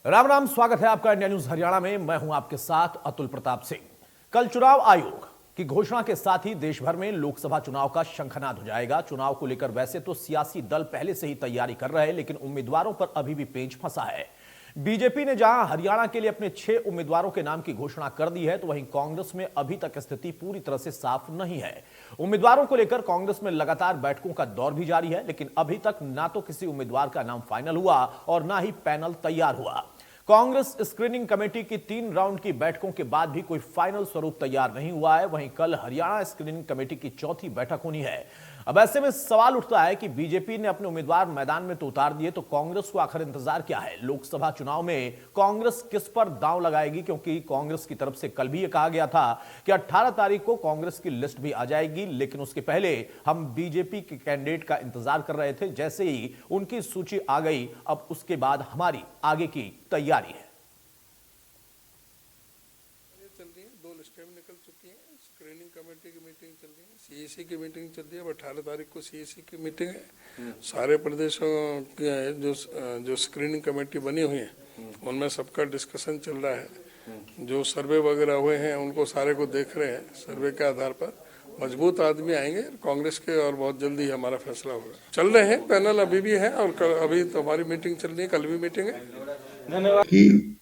राम राम, स्वागत है आपका इंडिया न्यूज हरियाणा में। मैं हूं आपके साथ अतुल प्रताप सिंह। कल चुनाव आयोग की घोषणा के साथ ही देश भर में लोकसभा चुनाव का शंखनाद हो जाएगा। चुनाव को लेकर वैसे तो सियासी दल पहले से ही तैयारी कर रहे हैं, लेकिन उम्मीदवारों पर अभी भी पेंच फंसा है। बीजेपी ने जहां हरियाणा के लिए अपने 6 उम्मीदवारों के नाम की घोषणा कर दी है, तो वहीं कांग्रेस में अभी तक स्थिति पूरी तरह से साफ नहीं है। उम्मीदवारों को लेकर कांग्रेस में लगातार बैठकों का दौर भी जारी है, लेकिन अभी तक ना तो किसी उम्मीदवार का नाम फाइनल हुआ और ना ही पैनल तैयार हुआ। कांग्रेस स्क्रीनिंग कमेटी की 3 राउंड की बैठकों के बाद भी कोई फाइनल स्वरूप तैयार नहीं हुआ है। वहीं कल हरियाणा स्क्रीनिंग कमेटी की चौथी बैठक होनी है। अब ऐसे में सवाल उठता है कि बीजेपी ने अपने उम्मीदवार मैदान में तो उतार दिए, तो कांग्रेस को आखिर इंतजार क्या है? लोकसभा चुनाव में कांग्रेस किस पर दांव लगाएगी? क्योंकि कांग्रेस की तरफ से कल भी यह कहा गया था कि 18 तारीख को कांग्रेस की लिस्ट भी आ जाएगी, लेकिन उसके पहले हम बीजेपी के कैंडिडेट का इंतजार कर रहे थे। जैसे ही उनकी सूची आ गई, अब उसके बाद हमारी आगे की तैयारी है। चल रही है, 2 लिस्टें भी निकल चुकी हैं। स्क्रीनिंग कमेटी की मीटिंग चल रही है, सीईसी की मीटिंग चल रही है। 18 तारीख को सीईसी की मीटिंग है। सारे प्रदेशों के जो स्क्रीनिंग कमेटी बनी हुई है, उनमें सबका डिस्कशन चल रहा है। जो सर्वे वगैरह हुए हैं उनको सारे को देख रहे हैं। सर्वे के आधार पर मजबूत आदमी आएंगे कांग्रेस के, और बहुत जल्दी हमारा फैसला होगा। चल रहे हैं, पैनल अभी भी है, और अभी तो हमारी मीटिंग चल रही है, कल भी मीटिंग है। कि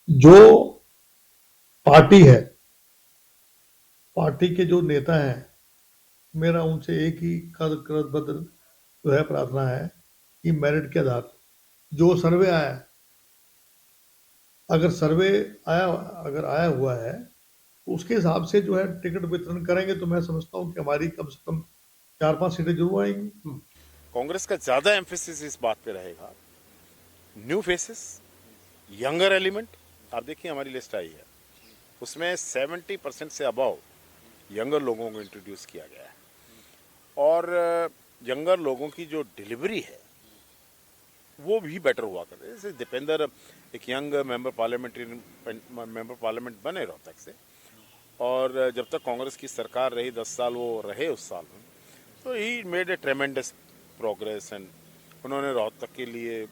जो पार्टी है, पार्टी के जो नेता हैं, मेरा उनसे एक ही करबद्ध जो है प्रार्थना है कि मेरिट के आधार जो सर्वे आया, अगर आया हुआ है तो उसके हिसाब से जो है टिकट वितरण करेंगे। तो मैं समझता हूं कि हमारी कम से कम 4-5 सीटें जरूर आएंगी। कांग्रेस का ज्यादा एम्फेसिस इस बात पे रहेगा, न्यू फेसेस, यंगर एलिमेंट। आप देखिए हमारी लिस्ट आई है, उसमें 70% से अबव यंगर लोगों को इंट्रोड्यूस किया गया है, और यंगर लोगों की जो डिलीवरी है वो भी बेटर हुआ करते हैं। जैसे दीपेंद्र एक यंग मेंबर पार्लियामेंट बने रोहतक से, और जब तक कांग्रेस की सरकार रही 10 साल वो रहे उस साल में, तो he made a ट्रेमेंडस progress. And उन्होंने रोहतक के लिए,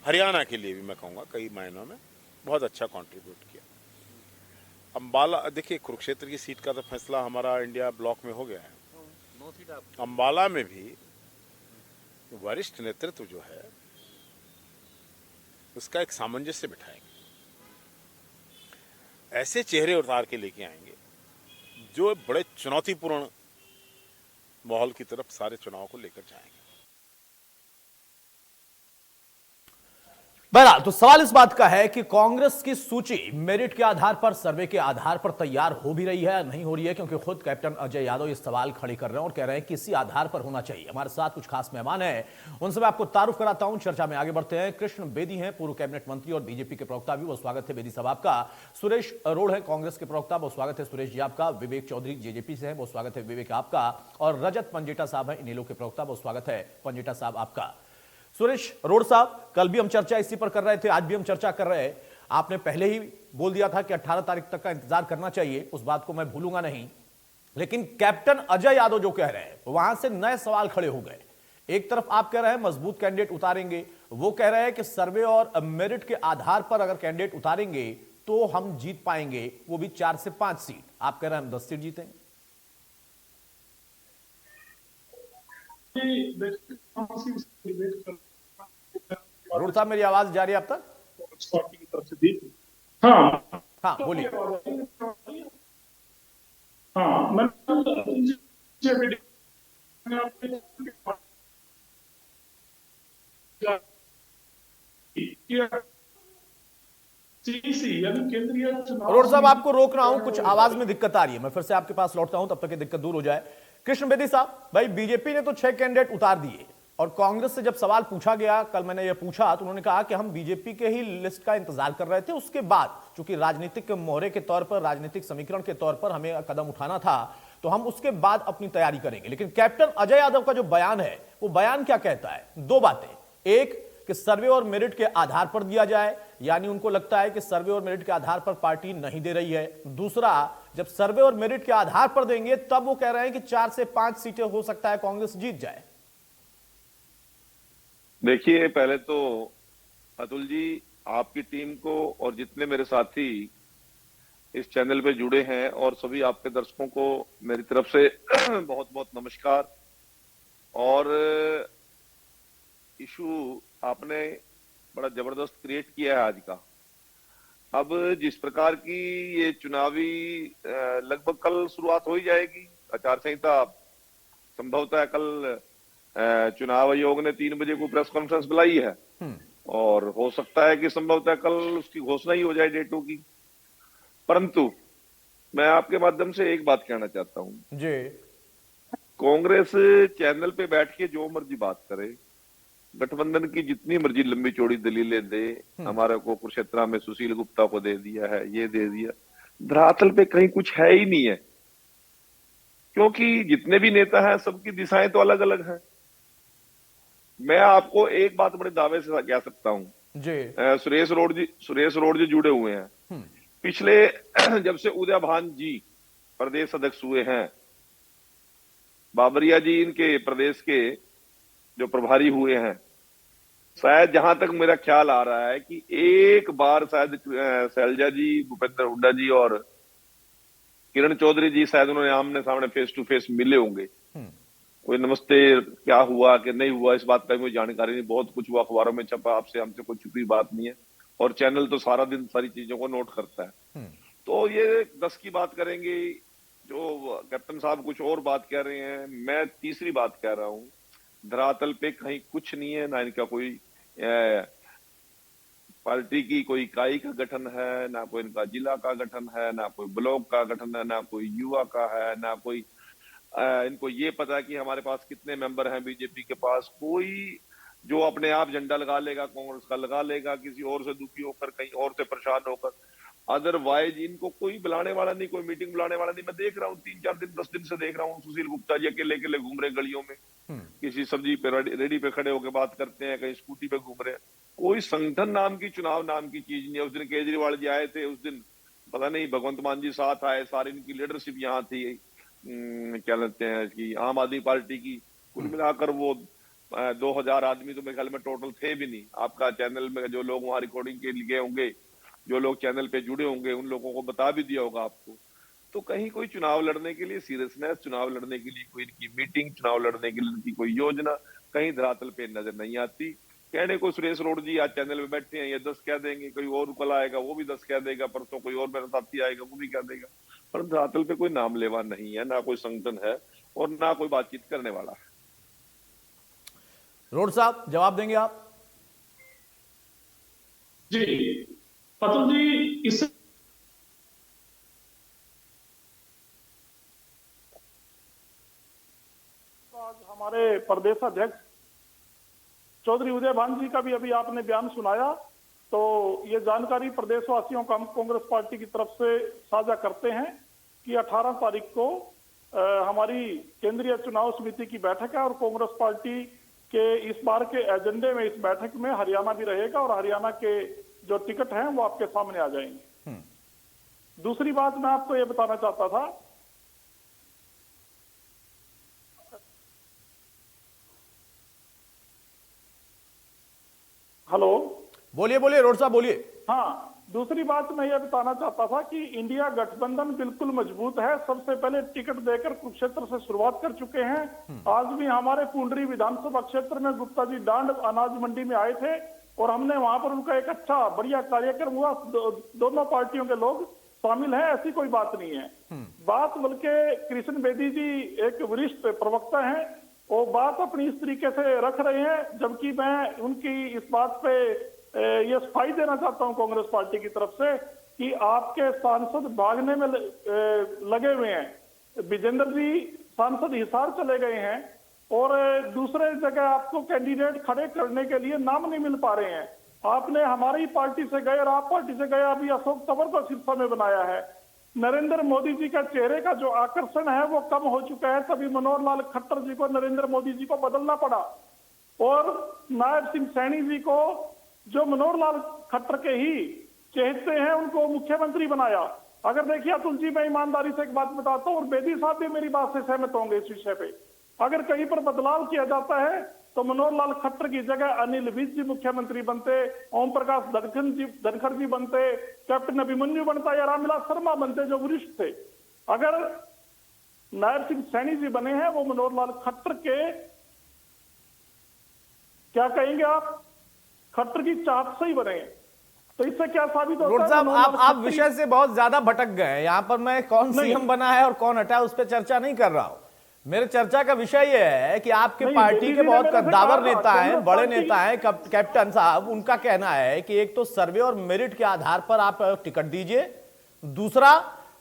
हरियाणा के लिए भी मैं कहूँगा कई मायनों में बहुत अच्छा कंट्रीब्यूट किया। अम्बाला देखिए, कुरुक्षेत्र की सीट का तो फैसला हमारा इंडिया ब्लॉक में हो गया है। अम्बाला में भी वरिष्ठ नेतृत्व जो है उसका एक सामंजस्य बिठाएंगे, ऐसे चेहरे उतार के लेके आएंगे जो बड़े चुनौतीपूर्ण माहौल की तरफ सारे चुनाव को लेकर जाएंगे। बहरहाल तो सवाल इस बात का है कि कांग्रेस की सूची मेरिट के आधार पर, सर्वे के आधार पर तैयार हो भी रही है, नहीं हो रही है? क्योंकि खुद कैप्टन अजय यादव इस सवाल खड़े कर रहे हैं और कह रहे हैं कि इसी आधार पर होना चाहिए। हमारे साथ कुछ खास मेहमान हैं, उनसे मैं आपको तारुफ कराता हूं। चर्चा में आगे बढ़ते हैं। कृष्ण बेदी हैं, पूर्व कैबिनेट मंत्री और बीजेपी के प्रवक्ता भी, वो स्वागत है बेदी साहब आपका। सुरेश अरोड़ है, कांग्रेस के प्रवक्ता, वो स्वागत है सुरेश जी आपका। विवेक चौधरी जेजेपी से है, वो स्वागत है विवेक आपका। और रजत पंजेटा साहब है इनेलो के प्रवक्ता, वो स्वागत है पंजेटा साहब आपका। सुरेश अरोड़ साहब, कल भी हम चर्चा इसी पर कर रहे थे, आज भी हम चर्चा कर रहे हैं। आपने पहले ही बोल दिया था कि 18 तारीख तक का इंतजार करना चाहिए, उस बात को मैं भूलूंगा नहीं। लेकिन कैप्टन अजय यादव जो कह रहे हैं, वहां से नए सवाल खड़े हो गए। एक तरफ आप कह रहे हैं मजबूत कैंडिडेट उतारेंगे, वो कह रहे हैं कि सर्वे और मेरिट के आधार पर अगर कैंडिडेट उतारेंगे तो हम जीत पाएंगे, वो भी 4 से 5 सीट। आप कह रहे हैं हम 10 सीट जीतेंगे। अरुण साहब, मेरी आवाज जा रही है आप तक? पार्टी की तरफ से दी थी। हाँ हाँ बोलिए। हाँ, मैं केंद्रीय अरोड़ साहब, आपको रोक रहा हूं, कुछ आवाज में दिक्कत आ रही है। मैं फिर से आपके पास लौटता हूं, तब तक ये दिक्कत दूर हो जाए। कृष्ण बेदी साहब, भाई बीजेपी ने तो 6 कैंडिडेट उतार दिए, और कांग्रेस से जब सवाल पूछा गया, कल मैंने ये पूछा, तो उन्होंने कहा कि हम बीजेपी के ही लिस्ट का इंतजार कर रहे थे। उसके बाद चूंकि राजनीतिक मोहरे के तौर पर, राजनीतिक समीकरण के तौर पर हमें कदम उठाना था, तो हम उसके बाद अपनी तैयारी करेंगे। लेकिन कैप्टन अजय यादव का जो बयान है, वो बयान क्या कहता है? 2 बातें। एक कि सर्वे और मेरिट के आधार पर दिया जाए, यानी उनको लगता है कि सर्वे और मेरिट के आधार पर पार्टी नहीं दे रही है। दूसरा, जब सर्वे और मेरिट के आधार पर देंगे तब वो कह रहे हैं कि 4 से 5 सीटें हो सकता है कांग्रेस जीत जाए। देखिए, पहले तो अतुल जी, आपकी टीम को और जितने मेरे साथी इस चैनल पे जुड़े हैं और सभी आपके दर्शकों को मेरी तरफ से बहुत बहुत नमस्कार। और इशू आपने बड़ा जबरदस्त क्रिएट किया है आज का। अब जिस प्रकार की ये चुनावी लगभग कल शुरुआत हो ही जाएगी आचार संहिता, संभवतः कल चुनाव आयोग ने 3 बजे को प्रेस कॉन्फ्रेंस बुलाई है और हो सकता है कि संभवतः कल उसकी घोषणा ही हो जाए डेटों की। परंतु मैं आपके माध्यम से एक बात कहना चाहता हूं जी। कांग्रेस चैनल पे बैठ के जो मर्जी बात करे, गठबंधन की जितनी मर्जी लंबी चौड़ी दलीलें दे, हमारे को कुरुक्षेत्र में सुशील गुप्ता को दे दिया है, ये दे दिया, धरातल पे कहीं कुछ है ही नहीं है। क्योंकि जितने भी नेता हैं सबकी दिशाएं तो अलग अलग हैं। मैं आपको एक बात बड़े दावे से कह सकता हूं जी। सुरेश रोड जी जुड़े हुए हैं। पिछले जब से उदय भान जी प्रदेश अध्यक्ष हुए हैं, बाबरिया जी इनके प्रदेश के जो प्रभारी हुए हैं, शायद जहां तक मेरा ख्याल आ रहा है कि एक बार शायद शैलजा जी, भूपेंद्र हुड्डा जी और किरण चौधरी जी शायद उन्होंने आमने सामने फेस टू फेस मिले होंगे। कोई नमस्ते क्या हुआ कि नहीं हुआ इस बात का मुझे जानकारी नहीं, बहुत कुछ वो अखबारों में छपा, आपसे हमसे कोई छुपी बात नहीं है और चैनल तो सारा दिन सारी चीजों को नोट करता है। तो ये 10 की बात करेंगे, जो कैप्टन साहब कुछ और बात कह रहे हैं, मैं तीसरी बात कह रहा हूं, धरातल पे कहीं कुछ नहीं है। ना इनका कोई पार्टी की कोई इकाई का गठन है, ना कोई इनका जिला का गठन है, ना कोई ब्लॉक का गठन है, ना कोई युवा का है, ना कोई इनको ये पता है कि हमारे पास कितने मेंबर हैं बीजेपी के पास। कोई जो अपने आप झंडा लगा लेगा कांग्रेस का लगा लेगा, किसी और से दुखी होकर, कहीं और से परेशान होकर, अदरवाइज इनको कोई बुलाने वाला नहीं, कोई मीटिंग बुलाने वाला नहीं। मैं देख रहा हूँ 3-4 दिन 10 दिन से देख रहा हूँ सुशील गुप्ता जी अकेले अकेले घूम रहे गलियों में, किसी सब्जी पे रेडी पे खड़े होकर बात करते हैं, कहीं स्कूटी पे घूम रहे हैं। कोई संगठन नाम की, चुनाव नाम की चीज नहीं है। उस दिन केजरीवाल जी आए थे, उस दिन पता नहीं भगवंत मान जी साथ आए, सारी इनकी लीडरशिप यहाँ थी, क्या कहते हैं कि आम आदमी पार्टी की। कुल मिलाकर वो 2000 आदमी तो मेरे ख्याल में टोटल थे भी नहीं। आपका चैनल में जो लोग वहां रिकॉर्डिंग के लिए होंगे, जो लोग चैनल पे जुड़े होंगे, उन लोगों को बता भी दिया होगा आपको। तो कहीं कोई चुनाव लड़ने के लिए सीरियसनेस, चुनाव लड़ने के लिए कोई इनकी मीटिंग, चुनाव लड़ने के लिए इनकी कोई योजना कहीं धरातल पे नजर नहीं आती। कहने को सुरेश रोड जी आज चैनल में बैठे हैं, ये 10 कह देंगे, कोई और कल आएगा वो भी 10 कह देगा, परसों कोई और मेरा साथी आएगा वो भी कह देगा, पर धरातल पे कोई नाम लेवा नहीं है, ना कोई संगठन है और ना कोई बातचीत करने वाला है। रोड साहब जवाब देंगे आप? जी अतुल जी, इससे आज हमारे प्रदेश अध्यक्ष चौधरी उदय भान जी का भी अभी आपने बयान सुनाया, तो ये जानकारी प्रदेशवासियों को हम कांग्रेस पार्टी की तरफ से साझा करते हैं कि 18 तारीख को हमारी केंद्रीय चुनाव समिति की बैठक है और कांग्रेस पार्टी के इस बार के एजेंडे में इस बैठक में हरियाणा भी रहेगा और हरियाणा के जो टिकट हैं वो आपके सामने आ जाएंगे। दूसरी बात मैं आपको ये बताना चाहता था, हेलो, बोलिए बोलिए रोड साहब बोलिए। हाँ, दूसरी बात मैं ये बताना चाहता था कि इंडिया गठबंधन बिल्कुल मजबूत है। सबसे पहले टिकट देकर कुरुक्षेत्र से शुरुआत कर चुके हैं। आज भी हमारे पुंडरी विधानसभा क्षेत्र में गुप्ता जी डांड अनाज मंडी में आए थे और हमने वहां पर उनका एक अच्छा बढ़िया कार्यक्रम हुआ। दोनों पार्टियों के लोग शामिल हैं, ऐसी कोई बात नहीं है। बात बल्कि कृष्ण बेदी जी एक वरिष्ठ प्रवक्ता हैं, वो बात अपनी इस तरीके से रख रहे हैं, जबकि मैं उनकी इस बात पे ये सफाई देना चाहता हूं कांग्रेस पार्टी की तरफ से कि आपके सांसद भागने में लगे हुए हैं। विजेंद्र जी सांसद हिसार चले गए हैं और दूसरे जगह आपको कैंडिडेट खड़े करने के लिए नाम नहीं मिल पा रहे हैं। आपने हमारी पार्टी से गए और आप पार्टी से गए, अभी अशोक तंवर को सिरसा में बनाया है। नरेंद्र मोदी जी का चेहरे का जो आकर्षण है वो कम हो चुका है, तभी मनोहर लाल खट्टर जी को नरेंद्र मोदी जी को बदलना पड़ा और नायब सिंह सैनी जी को, जो मनोहर लाल खट्टर के ही चहेते हैं, उनको मुख्यमंत्री बनाया। अगर देखिए अतुल जी, मैं ईमानदारी से एक बात बताता हूँ और बेदी साहब भी मेरी बात से सहमत होंगे इस विषय पे। अगर कहीं पर बदलाव किया जाता है तो मनोहर लाल खट्टर की जगह अनिल विज जी मुख्यमंत्री बनते, ओम प्रकाश धनखड़ जी बनते, कैप्टन अभिमन्यु बनता या रामविलास शर्मा बनते जो वरिष्ठ थे। अगर नायब सिंह सैनी जी बने हैं, वो मनोहर लाल खट्टर के क्या कहेंगे आप, खट्टर की चाहत से ही बने हैं। तो इससे क्या साबित होता रोड है? साहब, मनोहर लाल आप खट्टर विषय से बहुत ज्यादा भटक गए हैं। यहाँ पर मैं कौन नहीं। सीएम बना है और कौन हटा है उस पर चर्चा नहीं कर रहा हूं। मेरे चर्चा का विषय यह है कि आपके नहीं, पार्टी बेबी के जी ने बहुत मेरे से कद्दावर कहा था, नेता हैं, कांग्रेस बड़े पार्टी- नेता हैं, कैप्टन साहब, उनका कहना है कि एक तो सर्वे और मेरिट के आधार पर आप टिकट दीजिए, दूसरा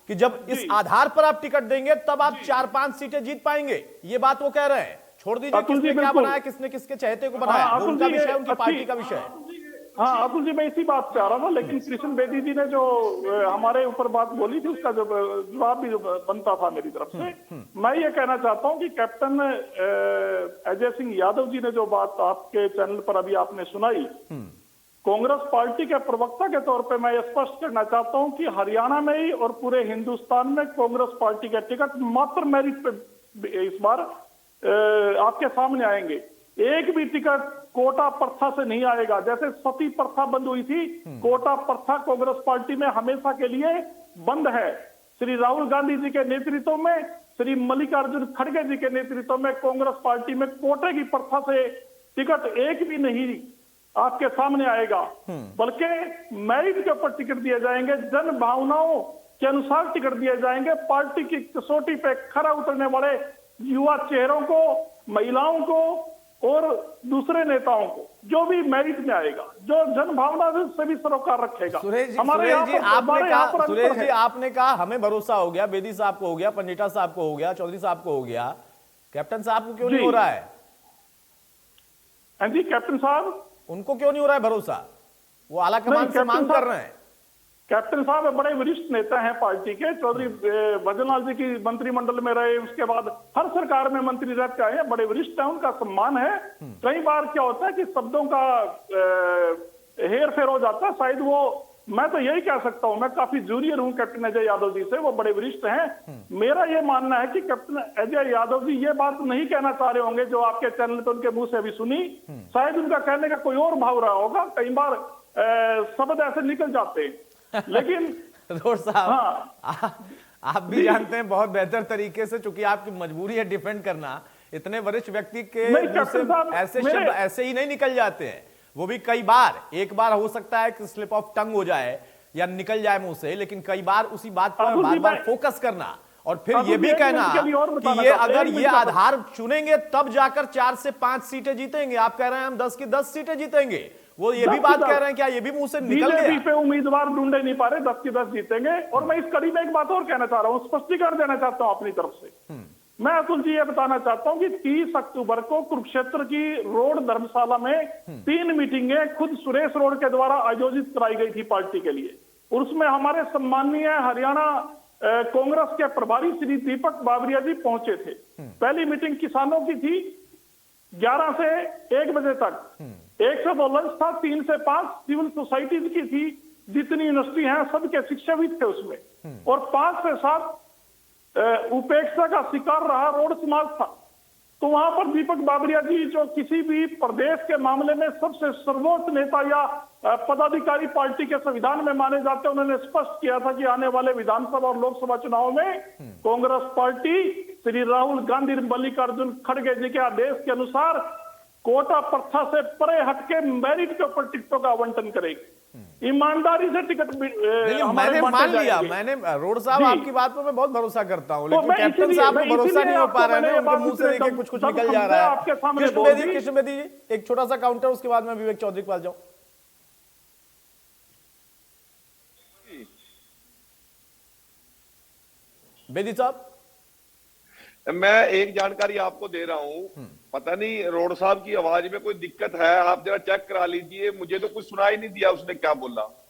कि जब इस आधार पर आप टिकट देंगे तब आप 4-5 सीटें जीत पाएंगे। ये बात वो कह रहे हैं। छोड़ दीजिए अतुल जी, किसने क्या बिल्कुल। बनाया, किसने किसके चहेते को बनाया, हाँ, वो अतुल उनका जी, विषय, ये उनकी पार्टी अच्छी- का विषय है। हाँ अतुल जी, मैं इसी बात पे आ रहा था, लेकिन कृष्ण बेदी जी ने जो हमारे ऊपर बात बोली थी उसका जो जवाब भी जो बनता था मेरी तरफ से, मैं ये कहना चाहता हूँ कि कैप्टन अजय सिंह यादव जी ने जो बात आपके चैनल पर अभी आपने सुनाई, कांग्रेस पार्टी के प्रवक्ता के तौर पे मैं ये स्पष्ट करना चाहता हूं कि हरियाणा में ही और पूरे हिंदुस्तान में कांग्रेस पार्टी के टिकट मात्र मेरिट पे इस बार आपके सामने आएंगे। एक भी टिकट कोटा प्रथा से नहीं आएगा। जैसे सती प्रथा बंद हुई थी, कोटा प्रथा कांग्रेस पार्टी में हमेशा के लिए बंद है। श्री राहुल गांधी जी के नेतृत्व में, श्री मल्लिकार्जुन खड़गे जी के नेतृत्व में कांग्रेस पार्टी में कोटे की प्रथा से टिकट एक भी नहीं आपके सामने आएगा, बल्कि मेरिट के ऊपर टिकट दिए जाएंगे, जन भावनाओं के अनुसार टिकट दिए जाएंगे। पार्टी की कसौटी पे खरा उतरने वाले युवा चेहरों को, महिलाओं को और दूसरे नेताओं को, जो भी मेरिट में आएगा, जो जन भावना से भी सरोकार रखेगा। सुरेश जी, हमारे यहाँ पर- हमारे यहाँ पर सुरेश अंतर जी है। आपने कहा हमें भरोसा हो गया, बेदी साहब को हो गया, पंजिटा साहब को हो गया, चौधरी साहब को हो गया, कैप्टन साहब को क्यों नहीं जी। हो रहा है? हाँ जी, कैप्टन साहब, उनको क्यों नहीं हो रहा है भरोसा? वो आला कमान नहीं, से कैप्टन मांग कर साहब- रहे हैं। कैप्टन साहब बड़े वरिष्ठ नेता हैं पार्टी के। चौधरी भजनलाल जी की मंत्रिमंडल में रहे, उसके बाद हर सरकार में मंत्री रह के आए हैं, बड़े वरिष्ठ हैं, उनका सम्मान है। कई बार क्या होता है कि शब्दों का हेर फेर हो जाता है, शायद वो, मैं तो यही कह सकता हूं, मैं काफी जूनियर हूं कैप्टन अजय यादव जी से, वो बड़े वरिष्ठ हैं। मेरा ये मानना है कि कैप्टन अजय यादव जी ये बात नहीं कहना चाह रहे होंगे जो आपके चैनल पर उनके मुंह से अभी सुनी, शायद उनका कहने का कोई और भाव रहा होगा। कई बार शब्द ऐसे निकल जाते हैं, लेकिन रोड साहब, हाँ। आप भी जानते हैं बहुत बेहतर तरीके से, चूंकि आपकी मजबूरी है डिफेंड करना, इतने वरिष्ठ व्यक्ति के नहीं, मुंह से कैप्टन साहब, ऐसे मेरे- शब्द ऐसे ही नहीं निकल जाते हैं। वो भी कई बार, एक बार हो सकता है कि स्लिप ऑफ टंग हो जाए या निकल जाए मुंह से, लेकिन कई बार उसी बात पर अतुल जी, बार बार मैं- फोकस करना और फिर अतुल ये जी, भी एक कहना मिनट के लिए और कि बताना ये चाहता हूं, अगर एक ये मिनट का- आधार चुनेंगे तब जाकर 4 से 5 सीटें जीतेंगे। आप कह रहे हैं हम 10 की 10 सीटें जीतेंगे, वो ये भी 10 बात की 10 कह रहे हैं, क्या ये भी मुंह से निकल बीजेपी गया? पे उम्मीदवार ढूंढे नहीं पा रहे, 10 की 10 जीतेंगे। और मैं इस कड़ी में एक बात और कहना चाह रहा हूं, स्पष्टीकरण देना चाहता हूं अपनी तरफ से। मैं अतुल जी ये बताना चाहता हूं कि 30 अक्टूबर को कुरुक्षेत्र की रोड धर्मशाला में 3 मीटिंगें खुद सुरेश रोड के द्वारा आयोजित कराई गई थी पार्टी के लिए, और उसमें हमारे सम्माननीय हरियाणा कांग्रेस के प्रभारी श्री दीपक बाबरिया जी पहुंचे थे। पहली मीटिंग किसानों की थी 11 से 1 बजे तक, 1 से 2 लंच था, 3 से 5 सिविल सोसाइटीज की थी, जितनी यूनिवर्सिटी हैं सबके शिक्षाविद थे उसमें, और 5 से 7 उपेक्षा का शिकार रहा रोड समाज था। तो वहां पर दीपक बाबरिया जी, जो किसी भी प्रदेश के मामले में सबसे सर्वोच्च नेता या पदाधिकारी पार्टी के संविधान में माने जाते हैं, उन्होंने स्पष्ट किया था कि आने वाले विधानसभा और लोकसभा चुनाव में कांग्रेस पार्टी श्री राहुल गांधी मल्लिकार्जुन खड़गे जी के आदेश के अनुसार कोटा प्रथा से परे हटके मेरिट के ऊपर टिकटों का आवंटन करेगी, ईमानदारी से टिकट मैंने मान लिया, मैंने रोड साहब जी। आपकी बात पर मैं बहुत भरोसा करता हूं, तो लेकिन मैं कैप्टन इसीलिए- साहब को मैं भरोसा इसीलिए नहीं हो पा आपको रहा है ना, मैंने ये उनके बात मुंह से इसलिए देखिए कुछ दम निकल खम जा से रहा आपके है। सामने कृष्ण बोल बेदी, दी। कृष्ण बेदी जी, एक छोटा सा काउंटर, उसके बाद मैं विवेक चौधरी के पास जाऊं। बेदी साहब, मैं एक जानकारी आपको दे रहा हूं, पता नहीं रोड साहब की आवाज में कोई दिक्कत है, आप जरा चेक करा लीजिए, मुझे तो कुछ सुनाई नहीं दिया उसने क्या बोला।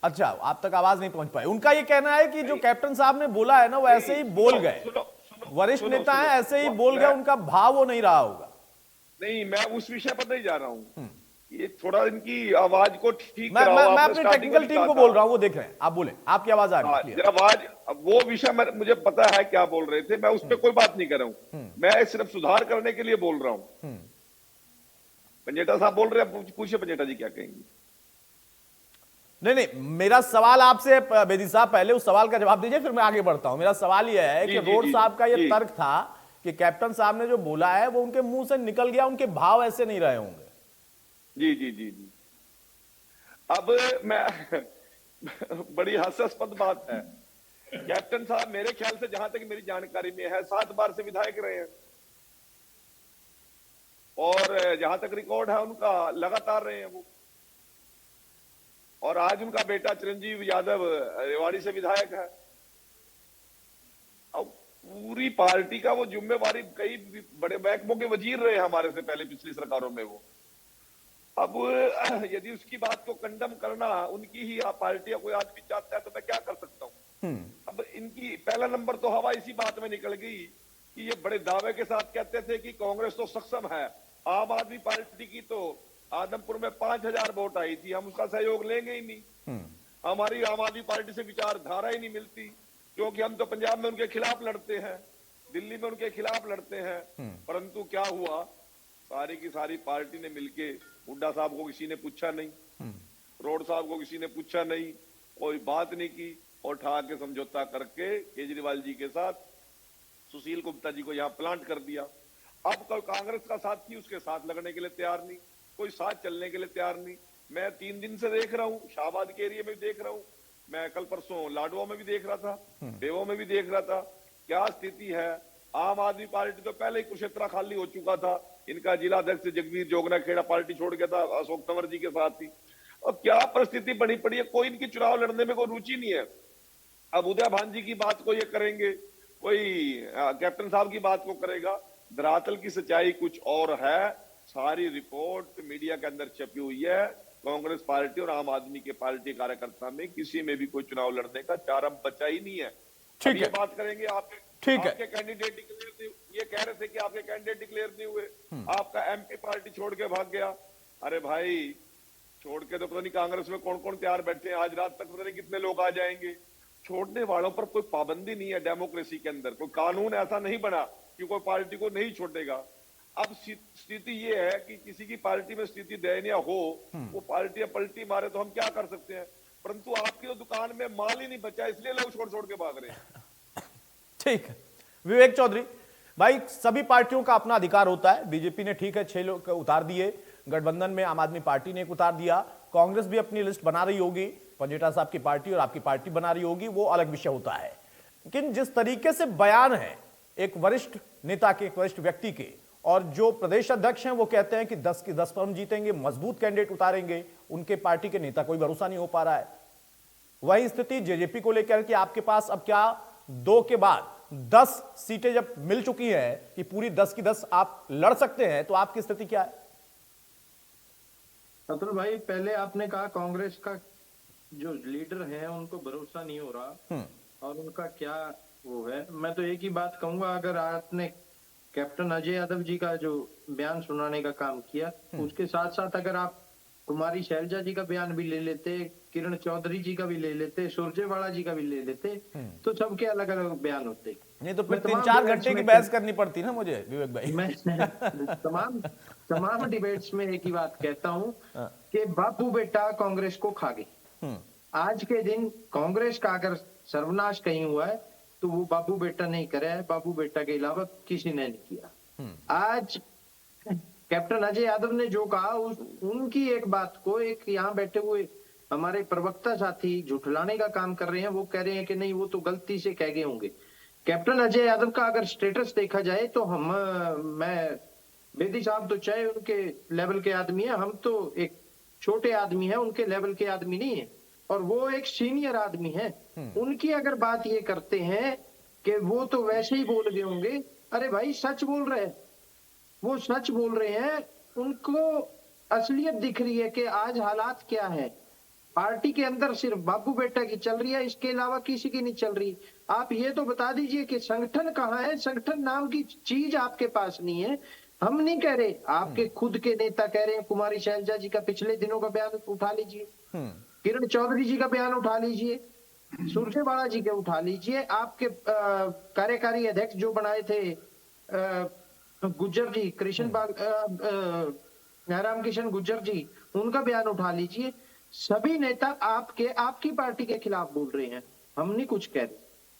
अच्छा, आप तक आवाज नहीं पहुंच पाई। उनका ये कहना है कि जो कैप्टन साहब ने बोला है ना, वो ऐसे ही बोल गए, वरिष्ठ नेता है, ऐसे ही बोल गए, उनका भाव वो नहीं रहा होगा। नहीं, मैं उस विषय पर नहीं जा रहा हूं, ये थोड़ा इनकी आवाज को ठीक मैं कराओ। मैं आपने अपनी स्टार्टिंग टेक्निकल में टीम कहा को था। बोल रहा हूं, वो देख रहे हैं, आप बोले, आपकी आवाज आ रही है, हाँ, clear। जरा आवाज, वो विषय मुझे पता है क्या बोल रहे थे, मैं उस पर कोई बात नहीं कर रहा हूं, मैं सिर्फ सुधार करने के लिए बोल रहा हूं। पंजेटा साहब बोल रहे हैं, पूछिए पंजेटा जी क्या कहेंगे। नहीं नहीं, मेरा सवाल आपसे बेदी साहब, पहले उस सवाल का जवाब दीजिए, फिर मैं आगे बढ़ता हूं। मेरा सवाल यह है कि रोड साहब का यह तर्क था कि कैप्टन साहब ने जो बोला है वो उनके मुंह से निकल गया, उनके भाव ऐसे नहीं रहे होंगे। जी जी जी जी। अब मैं बड़ी हास्यास्पद बात है, कैप्टन साहब मेरे ख्याल से, जहां तक मेरी जानकारी में है, 7 बार से विधायक रहे हैं, और जहां तक रिकॉर्ड है उनका लगातार रहे हैं वो। और आज उनका बेटा चिरंजीव यादव रेवाड़ी से विधायक है। अब पूरी पार्टी का वो जिम्मेवारी, कई बड़े महकमों के वजीर रहे हमारे से पहले पिछली सरकारों में वो। अब यदि उसकी बात को कंडम करना उनकी ही पार्टी या कोई आदमी चाहता है तो मैं क्या कर सकता हूं। अब इनकी पहला नंबर तो हवा इसी बात में निकल गई कि ये बड़े दावे के साथ कहते थे कि कांग्रेस तो सक्षम है, आम आदमी पार्टी की तो आदमपुर में 5000 वोट आई थी, हम उसका सहयोग लेंगे ही नहीं, हमारी आम आदमी पार्टी से विचारधारा ही नहीं मिलती, क्योंकि हम तो पंजाब में उनके खिलाफ लड़ते हैं, दिल्ली में उनके खिलाफ लड़ते हैं। परंतु क्या हुआ, सारी की सारी पार्टी ने मिलके, हुड्डा साहब को किसी ने पूछा नहीं, रोड साहब को किसी ने पूछा नहीं, कोई बात नहीं की, और ठा के समझौता करके केजरीवाल जी के साथ सुशील गुप्ता जी को यहाँ प्लांट कर दिया। अब कोई कांग्रेस का साथी उसके साथ लगने के लिए तैयार नहीं, कोई साथ चलने के लिए तैयार नहीं। मैं 3 दिन से देख रहा हूँ, शाहबाद के एरिया में भी देख रहा हूँ, मैं कल परसों लाडवा में भी देख रहा था, बेवो में भी देख रहा था, क्या स्थिति है। आम आदमी पार्टी तो पहले ही कुरुक्षेत्र खाली हो चुका था, इनका जिला अध्यक्ष जगवीर जोगना खेड़ा पार्टी छोड़ गया था अशोक तंवर जी के साथ ही। अब क्या परिस्थिति बनी पड़ी है, कोई इनकी चुनाव लड़ने में कोई रुचि नहीं है। अब उदय भान जी की बात को ये करेंगे, कोई कैप्टन साहब की बात को करेगा। दरअसल की सच्चाई कुछ और है, सारी रिपोर्ट मीडिया के अंदर छपी हुई है। कांग्रेस पार्टी और आम आदमी के पार्टी कार्यकर्ता में किसी में भी कोई चुनाव लड़ने का चारम बचा ही नहीं है। ठीक है, ये बात करेंगे ठीक है, आपके कैंडिडेट डिक्लेयर, ये कह रहे थे कि आपके कैंडिडेट डिक्लेयर नहीं हुए, आपका एमपी पार्टी छोड़ के भाग गया। अरे भाई, छोड़ के तो पता नहीं कांग्रेस में कौन कौन तैयार बैठे हैं, आज रात तक पता नहीं कितने लोग आ जाएंगे। छोड़ने वालों पर कोई पाबंदी नहीं है डेमोक्रेसी के अंदर, कोई कानून ऐसा नहीं बना कि कोई पार्टी को नहीं छोड़ेगा। अब स्थिति ये है कि किसी की पार्टी में स्थिति दयनीय हो, वो पार्टी पलटी मारे तो हम क्या कर सकते हैं। परंतु आपकी तो दुकान में माल ही नहीं बचा, इसलिए लोग छोड़ छोड़ के भाग रहे हैं। ठीक है विवेक चौधरी भाई, सभी पार्टियों का अपना अधिकार होता है। बीजेपी ने ठीक है 6 लोग उतार दिए, गठबंधन में आम आदमी पार्टी ने एक उतार दिया, कांग्रेस भी अपनी लिस्ट बना रही होगी, पंजेटा साहब की पार्टी और आपकी पार्टी बना रही होगी, वो अलग विषय होता है। लेकिन जिस तरीके से बयान है एक वरिष्ठ नेता के, एक वरिष्ठ व्यक्ति के, और जो प्रदेश अध्यक्ष हैं वो कहते हैं कि 10 की 10 पर हम जीतेंगे, मजबूत कैंडिडेट उतारेंगे, उनके पार्टी के नेता कोई भरोसा नहीं हो पा रहा है। वही स्थिति जेजेपी को लेकर कि आपके पास अब क्या 2 के बाद 10 सीटें जब मिल चुकी हैं कि पूरी 10 की 10 आप लड़ सकते हैं, तो आपकी स्थिति क्या है? अतुल भाई, पहले आपने कहा कांग्रेस का जो लीडर है उनको भरोसा नहीं हो रहा और उनका क्या वो है। मैं तो एक ही बात कहूंगा, अगर आपने कैप्टन अजय यादव जी का जो बयान सुनाने का काम किया, उसके साथ साथ अगर आप कुमारी शैलजा जी का बयान भी ले लेते, किरण चौधरी जी का भी ले लेते, सुरजेवाला जी का भी ले लेते, तो सबके अलग अलग बयान होते। नहीं तो फिर 3-4 घंटे की बहस करनी पड़ती ना मुझे विवेक भाई। मैं तमाम डिबेट्स में एक ही बात कहता हूँ कि बापू बेटा कांग्रेस को खा गई। आज के दिन कांग्रेस का अगर सर्वनाश कहीं हुआ है तो वो बाबू बेटा नहीं करे है, बाबू बेटा के अलावा किसी ने नहीं किया। आज कैप्टन अजय यादव ने जो कहा, उनकी एक बात को एक यहाँ बैठे हुए हमारे प्रवक्ता साथी झुठलाने का काम कर रहे हैं। वो कह रहे हैं कि नहीं, वो तो गलती से कह गए होंगे। कैप्टन अजय यादव का अगर स्टेटस देखा जाए तो मैं बेदी साहब तो चाहे उनके लेवल के आदमी है, हम तो एक छोटे आदमी है, उनके लेवल के आदमी नहीं है, और वो एक सीनियर आदमी है। उनकी अगर बात ये करते हैं कि वो तो वैसे ही बोल गए होंगे, अरे भाई सच बोल रहे हैं, वो सच बोल रहे हैं। उनको असलियत दिख रही है कि आज हालात क्या है। पार्टी के अंदर सिर्फ बाबू बेटा की चल रही है, इसके अलावा किसी की नहीं चल रही। आप ये तो बता दीजिए कि संगठन कहाँ है? संगठन नाम की चीज आपके पास नहीं है। हम नहीं कह रहे, आपके खुद के नेता कह रहे हैं। कुमारी शैलजा जी का पिछले दिनों का बयान उठा लीजिए, किरण चौधरी जी का बयान उठा लीजिए, सुरजेवाला जी के उठा लीजिए, आपके कार्यकारी अध्यक्ष जो बनाए थे गुज्जर जी, कृष्ण रामकिशन गुर्जर जी, उनका बयान उठा लीजिए। सभी नेता आपकी पार्टी के खिलाफ बोल रहे हैं, हम नहीं कुछ कह रहे।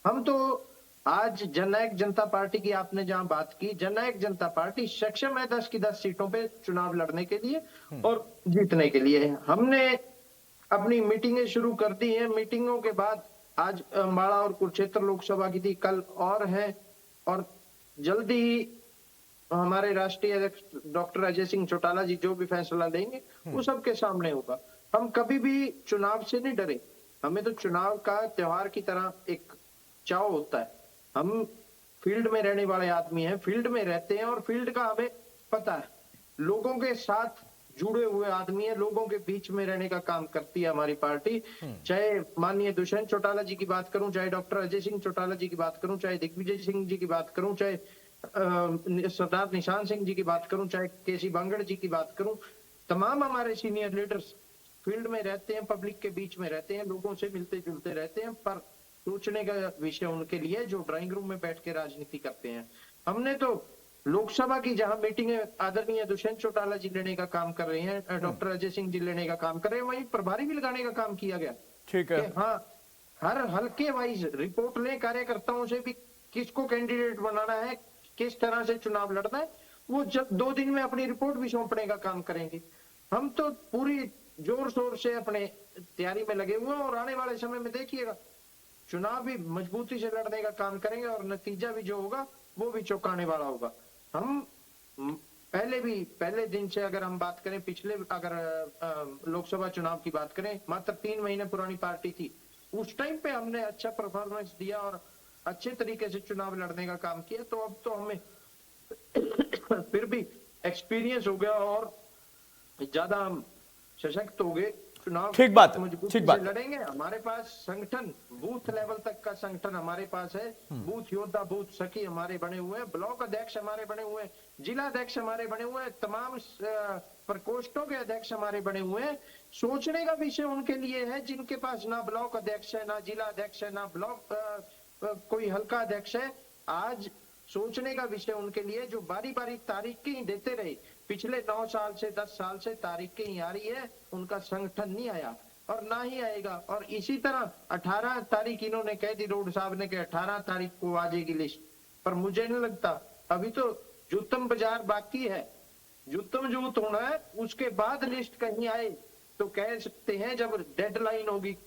हम तो आज जननायक जनता पार्टी की आपने जहां बात की, जननायक जनता पार्टी सक्षम है 10 की 10 सीटों पे चुनाव लड़ने के लिए और जीतने के लिए। हमने अपनी मीटिंगें शुरू कर दी हैं। मीटिंगों के बाद आज अम्बाड़ा और कुरुक्षेत्र लोकसभा की थी, कल और है, और जल्दी ही हमारे राष्ट्रीय अध्यक्ष डॉक्टर अजय सिंह चौटाला जी जो भी फैसला लेंगे वो सबके सामने होगा। हम कभी भी चुनाव से नहीं डरे। हमें तो चुनाव का त्योहार की तरह एक चाव होता है। हम फील्ड में रहने वाले आदमी हैं, फील्ड में रहते हैं और फील्ड का हमें पता है। लोगों के साथ जुड़े हुए आदमी है, लोगों के बीच में रहने का काम करती है हमारी पार्टी। चाहे माननीय दुष्यंत चौटाला जी की बात करूं, चाहे डॉक्टर अजय सिंह चौटाला जी की बात करूं, चाहे दिग्विजय सिंह जी की बात करूं, चाहे सरदार निशान सिंह जी की बात करूं, चाहे केसी बांगड़ जी की बात करूं, तमाम हमारे सीनियर लीडर्स फील्ड में रहते हैं, पब्लिक के बीच में रहते हैं, लोगों से मिलते जुलते रहते हैं। पर सोचने का विषय उनके लिए जो ड्राइंग रूम में बैठ के राजनीति करते हैं। हमने तो लोकसभा की जहां मीटिंग आदरणीय दुष्यंत चौटाला जी लेने का काम कर रहे हैं, डॉक्टर अजय सिंह जी लेने का काम कर रहे हैं, वहीं प्रभारी भी लगाने का काम किया गया। ठीक है। हाँ, हर हल्के वाइज रिपोर्ट लें कार्यकर्ताओं से भी, किसको कैंडिडेट बनाना है, किस तरह से चुनाव लड़ना है, वो जब 2 दिन में अपनी रिपोर्ट भी सौंपने का काम करेंगे। हम तो पूरी जोर शोर से अपने तैयारी में लगे हुए हैं और आने वाले समय में देखिएगा चुनाव भी मजबूती से लड़ने का काम करेंगे और नतीजा भी जो होगा वो भी चौंकाने वाला होगा। हम पहले दिन से अगर हम बात करें, पिछले अगर लोकसभा चुनाव की बात करें, मात्र 3 महीने पुरानी पार्टी थी, उस टाइम पे हमने अच्छा परफॉर्मेंस दिया और अच्छे तरीके से चुनाव लड़ने का काम किया। तो अब तो हमें फिर भी एक्सपीरियंस हो गया और ज्यादा हम सशक्त हो गए। चुनाव ठीक बात, मजबूती ठीक से बात। लड़ेंगे। हमारे पास संगठन, बूथ लेवल तक का संगठन हमारे पास है। बूथ योद्धा, बूथ सखी हमारे बने हुए हैं, ब्लॉक अध्यक्ष हमारे बने हुए हैं, जिला अध्यक्ष हमारे बने हुए हैं, तमाम प्रकोष्ठों के अध्यक्ष हमारे बने हुए हैं। सोचने का विषय उनके लिए है जिनके पास ना ब्लॉक अध्यक्ष है, ना जिला अध्यक्ष है, ना ब्लॉक कोई हल्का अध्यक्ष है। आज सोचने का विषय उनके लिए जो बारी बारी तारीख ही देते रहे, पिछले 9 साल से 10 साल से तारीखें ही आ रही है, उनका संगठन नहीं आया और ना ही आएगा। और इसी तरह 18 तारीख इन्होंने कह दी, रोड साहब ने, कि 18 तारीख को आ जाएगी लिस्ट, पर मुझे नहीं लगता। अभी तो जूतम बाजार बाकी है, जूतम जूत होना है, उसके बाद लिस्ट कहीं आए तो कह सकते हैं जब डेडलाइन होगी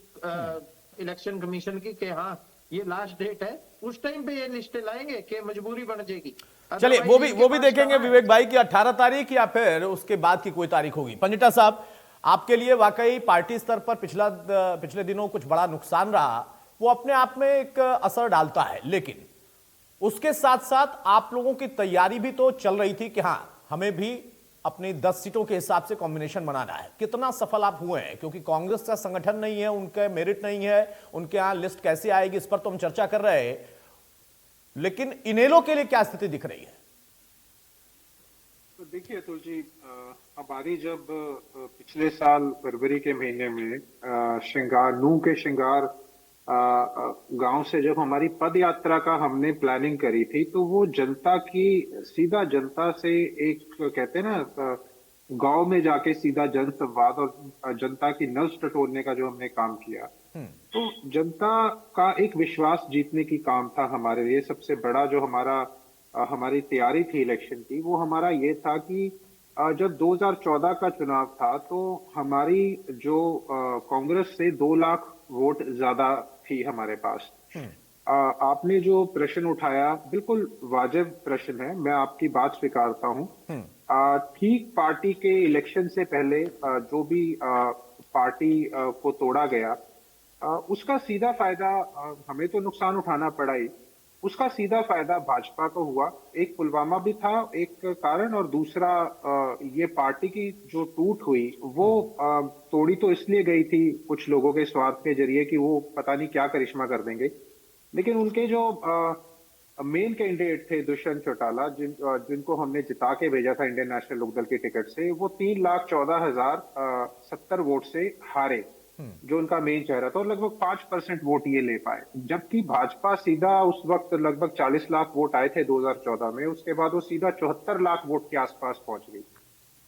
इलेक्शन कमीशन की कि हाँ ये लास्ट डेट है, उस टाइम पे ये लिस्टें लाएंगे कि मजबूरी बन जाएगी। चलिए वो भी देखेंगे विवेक भाई की 18 तारीख या फिर उसके बाद की कोई तारीख होगी। पंजिटा साहब, आपके लिए वाकई पार्टी स्तर पर पिछले दिनों कुछ बड़ा नुकसान रहा, वो अपने आप में एक असर डालता है, लेकिन उसके साथ साथ आप लोगों की तैयारी भी तो चल रही थी कि हाँ हमें भी अपनी 10 सीटों के हिसाब से कॉम्बिनेशन बनाना है। कितना सफल आप हुए हैं? क्योंकि कांग्रेस का संगठन नहीं है, उनके मेरिट नहीं है, उनके यहां लिस्ट कैसे आएगी इस पर तो हम चर्चा कर रहे हैं, लेकिन इनेलो के लिए क्या स्थिति दिख रही है? तो देखिए अतुल जी, हमारी जब पिछले साल फरवरी के महीने में नूह के श्रृंगार गांव से जब हमारी पद यात्रा का हमने प्लानिंग करी थी, तो वो जनता की, सीधा जनता से एक कहते हैं ना, गांव में जाके सीधा जन संवाद और जनता की नब्ज टटोलने का जो हमने काम किया, तो जनता का एक विश्वास जीतने की काम था हमारे लिए। सबसे बड़ा जो हमारी तैयारी थी इलेक्शन की, वो हमारा ये था कि जब 2014 का चुनाव था तो हमारी जो कांग्रेस से 2 लाख वोट ज्यादा थी हमारे पास। आपने जो प्रश्न उठाया बिल्कुल वाजिब प्रश्न है, मैं आपकी बात स्वीकारता हूँ। ठीक पार्टी के इलेक्शन से पहले जो भी पार्टी को तोड़ा गया, उसका सीधा फायदा हमें तो नुकसान उठाना पड़ा ही, उसका सीधा फायदा भाजपा को हुआ। एक पुलवामा भी था एक कारण, और दूसरा ये पार्टी की जो टूट हुई वो तोड़ी तो इसलिए गई थी कुछ लोगों के स्वार्थ के जरिए कि वो पता नहीं क्या करिश्मा कर देंगे, लेकिन उनके जो मेन कैंडिडेट थे दुष्यंत चौटाला, जिनको हमने जिता के भेजा था इंडियन नेशनल लोकदल की टिकट से, वो 3,14,070 वोट से हारे, जो उनका मेन चेहरा था, और लगभग 5% वोट ये ले पाए। जबकि भाजपा सीधा उस वक्त लगभग 40 लाख वोट आए थे 2014 में, उसके बाद वो सीधा 74 लाख वोट के आसपास पहुंच गई।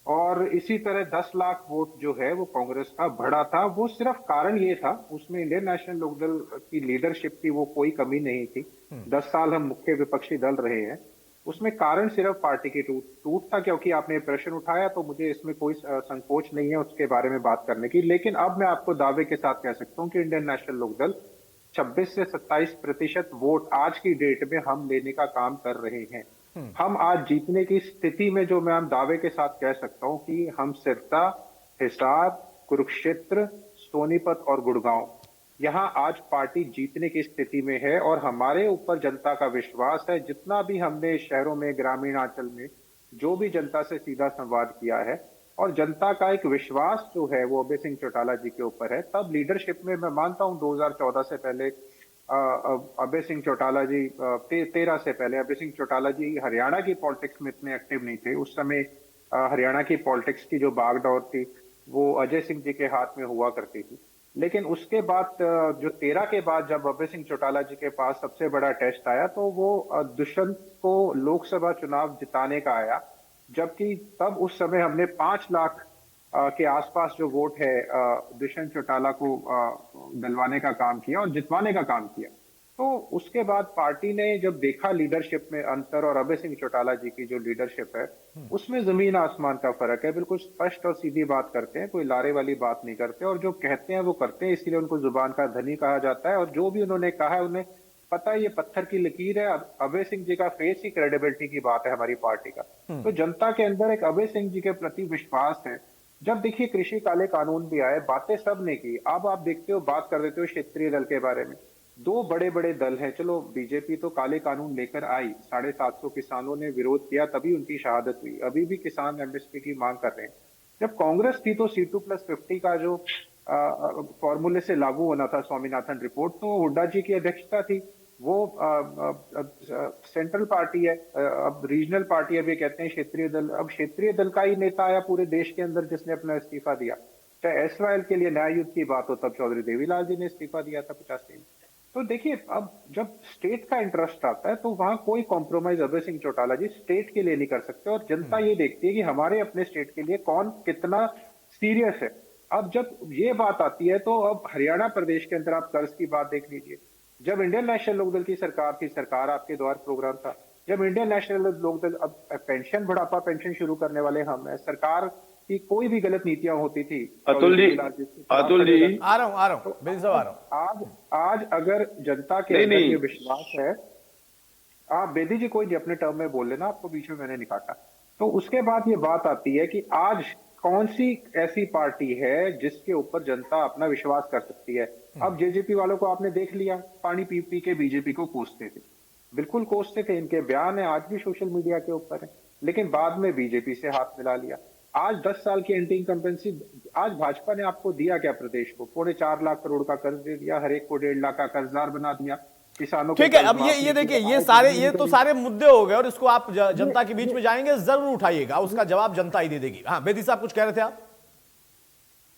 और इसी तरह 10 लाख वोट जो है वो कांग्रेस का बढ़ा था। वो सिर्फ कारण ये था, उसमें इंडियन नेशनल लोकदल की लीडरशिप की वो कोई कमी नहीं थी। 10 साल हम मुख्य विपक्षी दल रहे हैं, उसमें कारण सिर्फ पार्टी की टूट था। क्योंकि आपने प्रश्न उठाया तो मुझे इसमें कोई संकोच नहीं है उसके बारे में बात करने की। लेकिन अब मैं आपको दावे के साथ कह सकता हूं कि इंडियन नेशनल लोकदल 26 से 27% वोट आज की डेट में हम लेने का काम कर रहे हैं। हम आज जीतने की स्थिति में, जो मैं हम दावे के साथ कह सकता हूं कि हम सिरसा, हिसार, कुरुक्षेत्र, सोनीपत और गुड़गांव, यहां आज पार्टी जीतने की स्थिति में है। और हमारे ऊपर जनता का विश्वास है। जितना भी हमने शहरों में, ग्रामीण अंचल में जो भी जनता से सीधा संवाद किया है, और जनता का एक विश्वास जो है वो अभय सिंह चौटाला जी के ऊपर है। तब लीडरशिप में मैं मानता हूं 2014 से पहले अभय सिंह चौटाला जी, 13 से पहले अभय सिंह चौटाला जी हरियाणा की पॉलिटिक्स में इतने एक्टिव नहीं थे। उस समय हरियाणा की पॉलिटिक्स की जो बागडोर थी वो अजय सिंह जी के हाथ में हुआ करती थी। लेकिन उसके बाद जो 13 के बाद जब अभय सिंह चौटाला जी के पास सबसे बड़ा टेस्ट आया तो वो दुष्यंत को लोकसभा चुनाव जिताने का आया। जबकि तब उस समय हमने 5 लाख के आसपास जो वोट है दुष्यंत चौटाला को दिलवाने का काम किया और जितवाने का काम किया। तो उसके बाद पार्टी ने जब देखा लीडरशिप में अंतर, और अभय सिंह चौटाला जी की जो लीडरशिप है उसमें जमीन आसमान का फर्क है। बिल्कुल स्पष्ट और सीधी बात करते हैं, कोई लारे वाली बात नहीं करते, और जो कहते हैं वो करते हैं। इसीलिए उनको जुबान का धनी कहा जाता है। और जो भी उन्होंने कहा है उन्हें पता है ये पत्थर की लकीर है। अभय सिंह जी का फेस ही क्रेडिबिलिटी की बात है हमारी पार्टी का। तो जनता के अंदर एक अभय सिंह जी के प्रति विश्वास है। जब देखिए कृषि काले कानून भी आए, बातें सब ने की। अब आप देखते हो, बात कर देते हो क्षेत्रीय दल के बारे में। 2 बड़े बड़े दल हैं। चलो बीजेपी तो काले कानून लेकर आई, 750 किसानों ने विरोध किया, तभी उनकी शहादत हुई। अभी भी किसान एमएसपी की मांग कर रहे हैं। जब कांग्रेस थी तो C2+50 का जो फॉर्मूले से लागू होना था, स्वामीनाथन रिपोर्ट, तो हुड्डा जी की अध्यक्षता थी। वो सेंट्रल पार्टी है, अब रीजनल पार्टी है, वे कहते हैं क्षेत्रीय दल। अब क्षेत्रीय दल का ही नेता आया पूरे देश के अंदर जिसने अपना इस्तीफा दिया। चाहे एसवाईएल के लिए न्याय युद्ध की बात हो, तब चौधरी देवीलाल जी ने इस्तीफा दिया था 85 में। तो देखिए, अब जब स्टेट का इंटरेस्ट आता है तो वहां कोई कॉम्प्रोमाइज अभय सिंह चौटाला जी स्टेट के लिए नहीं कर सकते। और जनता ये देखती है कि हमारे अपने स्टेट के लिए कौन कितना सीरियस है। अब जब ये बात आती है तो अब हरियाणा प्रदेश के अंदर आप कर्ज की बात देख लीजिए। जब इंडियन नेशनल लोकदल की सरकार थी, सरकार आपके द्वार प्रोग्राम था। जब इंडियन नेशनल लोकदल, अब पेंशन, बुढ़ापा पेंशन शुरू करने वाले हम हैं, सरकार की कोई भी गलत नीतियां होती थी। अतुल जी आ रहा हूँ बेदी साहब, आ रहा हूँ। आज अगर जनता के अंदर ये विश्वास है, आप बेदी जी कोई नहीं, अपने टर्म में बोल लेना, आपको बीच में मैंने नहीं काटा। तो उसके बाद ये बात आती है कि आज कौन सी ऐसी पार्टी है जिसके ऊपर जनता अपना विश्वास कर सकती है। अब जेजेपी वालों को आपने देख लिया, पानी पी पी के बीजेपी को कोसते थे, बिल्कुल कोसते थे। इनके बयान है आज भी सोशल मीडिया के ऊपर है। लेकिन बाद में बीजेपी से हाथ मिला लिया। आज 10 साल की एंटी इनकम्बेंसी, आज भाजपा ने आपको दिया क्या प्रदेश को? 4.25 लाख करोड़ का कर्ज दे दिया, हर एक को 1.5 लाख का कर्जदार बना दिया, किसानों को। ठीक है, अब ये देखिए, ये तो सारे मुद्दे हो गए और इसको आप जनता के बीच में जाएंगे, जरूर उठाइएगा, उसका जवाब जनता ही दे देगी। हाँ बेदी साहब, कुछ कह रहे थे आप?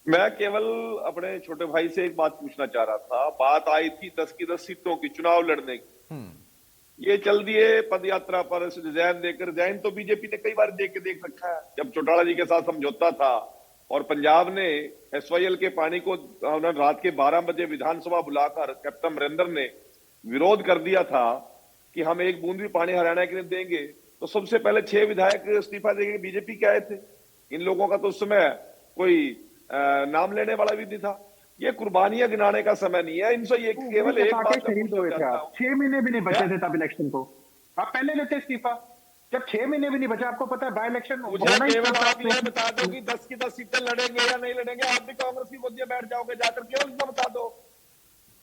मैं केवल अपने छोटे भाई से एक बात पूछना चाह रहा था। बात आई थी 10 की 10 सीटों की चुनाव लड़ने की। ये चल दिए पद यात्रा पर रिजाइन देकर। रिजाइन तो बीजेपी ने कई बार देख रखा है। जब चौटाला जी के साथ समझौता था और पंजाब ने एसवाईएल के पानी को रात के 12 बजे विधानसभा बुलाकर कैप्टन अमरिंदर ने विरोध कर दिया था कि हम एक बूंद भी पानी हरियाणा के लिए देंगे, तो सबसे पहले 6 विधायक इस्तीफा देंगे बीजेपी के आए थे। इन लोगों का तो उस समय कोई नाम लेने वाला भी नहीं था। ये कुर्बानियां गिनाने का समय नहीं है। इनसे ये केवल एक बात शहीद हुए थे आप, 6 महीने भी नहीं बचे थे तब इलेक्शन को, आप पहले लेते इस्तीफा। जब 6 महीने भी नहीं बचा, आपको पता है बाय इलेक्शन केवल आप ये बता दो कि 10 की 10 सीटें लड़ेंगे या नहीं लड़ेंगे। आप भी कांग्रेस की गोदी में बैठ जाओगे जाकर, केवल इतना बता दो।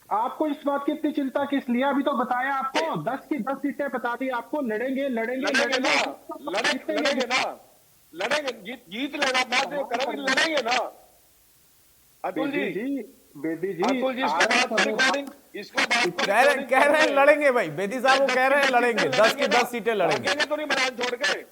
आपको इस बात की इतनी चिंता किस लिए? अभी तो बताया आपको, 10 की 10 सीटें बता दी आपको। लड़ेंगे जीत लेना बात करोगे, लड़ेंगे ना अतुल जी। बेदी जी, अतुल जी इसको कह रहे हैं लड़ेंगे भाई। बेदी साहब वो कह रहे हैं लड़ेंगे, 10 की 10 सीटें लड़ेंगे। तो नहीं मैदान छोड़ के।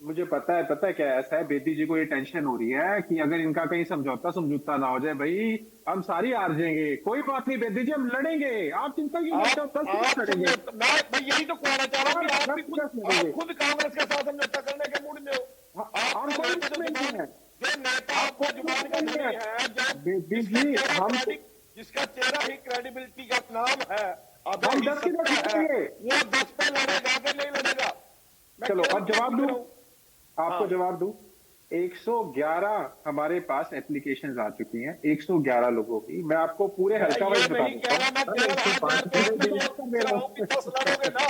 मुझे पता है क्या ऐसा है, बेदी जी को ये टेंशन हो रही है कि अगर इनका कहीं समझौता ना हो जाए, भाई हम सारी हार जाएंगे। कोई बात नहीं बेदी जी, हम लड़ेंगे, आप चिंता क्यों करते हो? लड़ेंगे। मैं यही तो कहना चाह रहा हूँ कि आप खुद कांग्रेस के साथ समझौता करने के मूड में हो। हम कोई लिस्ट नहीं है, जो नेता आपको जुबान का नहीं है, बेबी जी, हम जिसका चेहरा ही क्रेडिबिलिटी का नाम है, अब हम 10 की 10 लड़ेंगे। वो 10 पे लड़ेगा कि नहीं लड़ेगा? मैं चलो केवल अब जवाब दूं, आपको हाँ। जवाब दूं। 111 हमारे पास एप्लीकेशंस आ चुकी हैं, 111 लोगों की। मैं आपको पूरे हल्का वाइज बता नहीं कह रहा, मैं देता केवल लड़ोगे ना।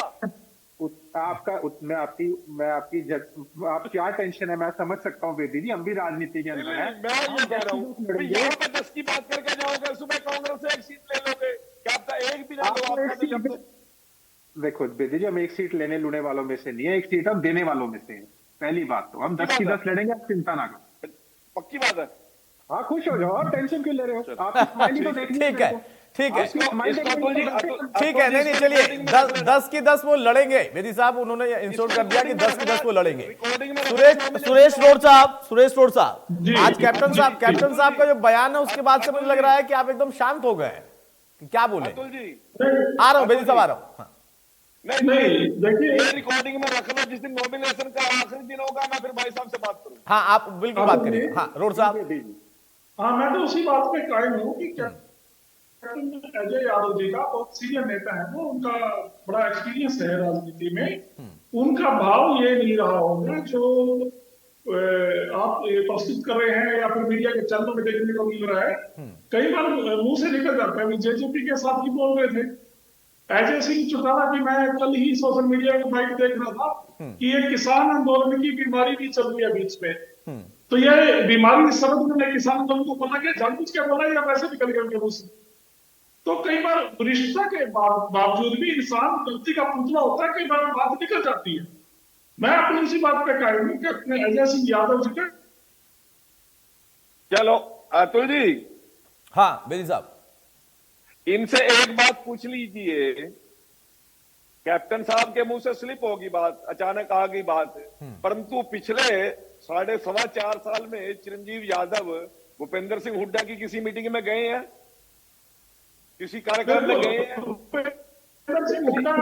हूं। मैं आपकी आप क्या टेंशन है मैं समझ सकता हूँ बेबी जी, हम भी राजनीति के अंदर हैं। मैं ये कह रहा हूँ यहाँ पे 10 की बात करके जाओगे, सुबह कांग्रेस से एक सीट ले लोगे, क्या आपका एक भी ना लो, आपको एक आपका सीट तो देखो बेबी जी, हम एक सीट लेने लुने वालों में से नहीं है, एक सीट हम देने वालों में से है। पहली बात तो हम 10 की 10 लड़ेंगे, आप चिंता ना करो। पक्की बात है। हाँ खुश हो जाओ, आप टेंशन क्यों ले रहे हो? आपकी स्माइली तो देखनी ठीक है, ठीक है, इसको अतुल जी, ठीक है। नहीं चलिए, 10 की 10 वो लड़ेंगे। बेदी साहब उन्होंने इंश्योर कर दिया कि 10 की 10 वो लड़ेंगे। सुरेश रोड साहब, आज कैप्टन साहब का जो बयान है उसके बाद से मुझे लग रहा है कि आप एकदम शांत हो गए हैं। क्या बोले? अतुल जी आ रहा हूं बेदी साहब, आ रहा हूं। नहीं देखिए, ये रिकॉर्डिंग में रख लो, जिस दिन नॉमिनेशन का आखिरी दिन होगा मैं फिर भाई साहब से बात करूंगा। हाँ, आप बिल्कुल बात करिए। हाँ, रोड साहब। हाँ मैं तो उसी बात पे कायम हूँ कि कैप्टन अजय यादव जी का बहुत सीनियर नेता है, वो उनका बड़ा एक्सपीरियंस है राजनीति में। उनका भाव ये नहीं रहा होगा जो आप प्रस्तुत कर रहे हैं या फिर मीडिया के चैनलों में देखने को मिल रहा है। कई बार मुंह से निकल जाता है। जेजेपी के साथ ही बोल रहे थे अजय सिंह चौटाला की, मैं कल ही सोशल मीडिया पे बाइट देख रहा था कि ये किसान आंदोलन की बीमारी भी चल रही है बीच में। तो ये बीमारी समझ में किसान आंदोलन को बोला गया, जानबूझ के बोला या वैसे निकल गया उनके मुंह से? तो कई बार वरिष्ठता के बावजूद भी इंसान गलती का पुतला होता है, कई बार बात निकल जाती है। मैं अपनी उसी बात पे कायम हूं कि अपने अजय सिंह यादव जी का। चलो अतुल जी, हाँ बेदी साहब, इनसे एक बात पूछ लीजिए। कैप्टन साहब के मुंह से स्लिप होगी बात, अचानक आ गई बात, परंतु पिछले 4.25 साल में चिरंजीव यादव भूपेंद्र सिंह हुड्डा की किसी मीटिंग में गए हैं? किसी कार्यक्रम में गए हैं? भूपेंद्र सिंह हुड्डा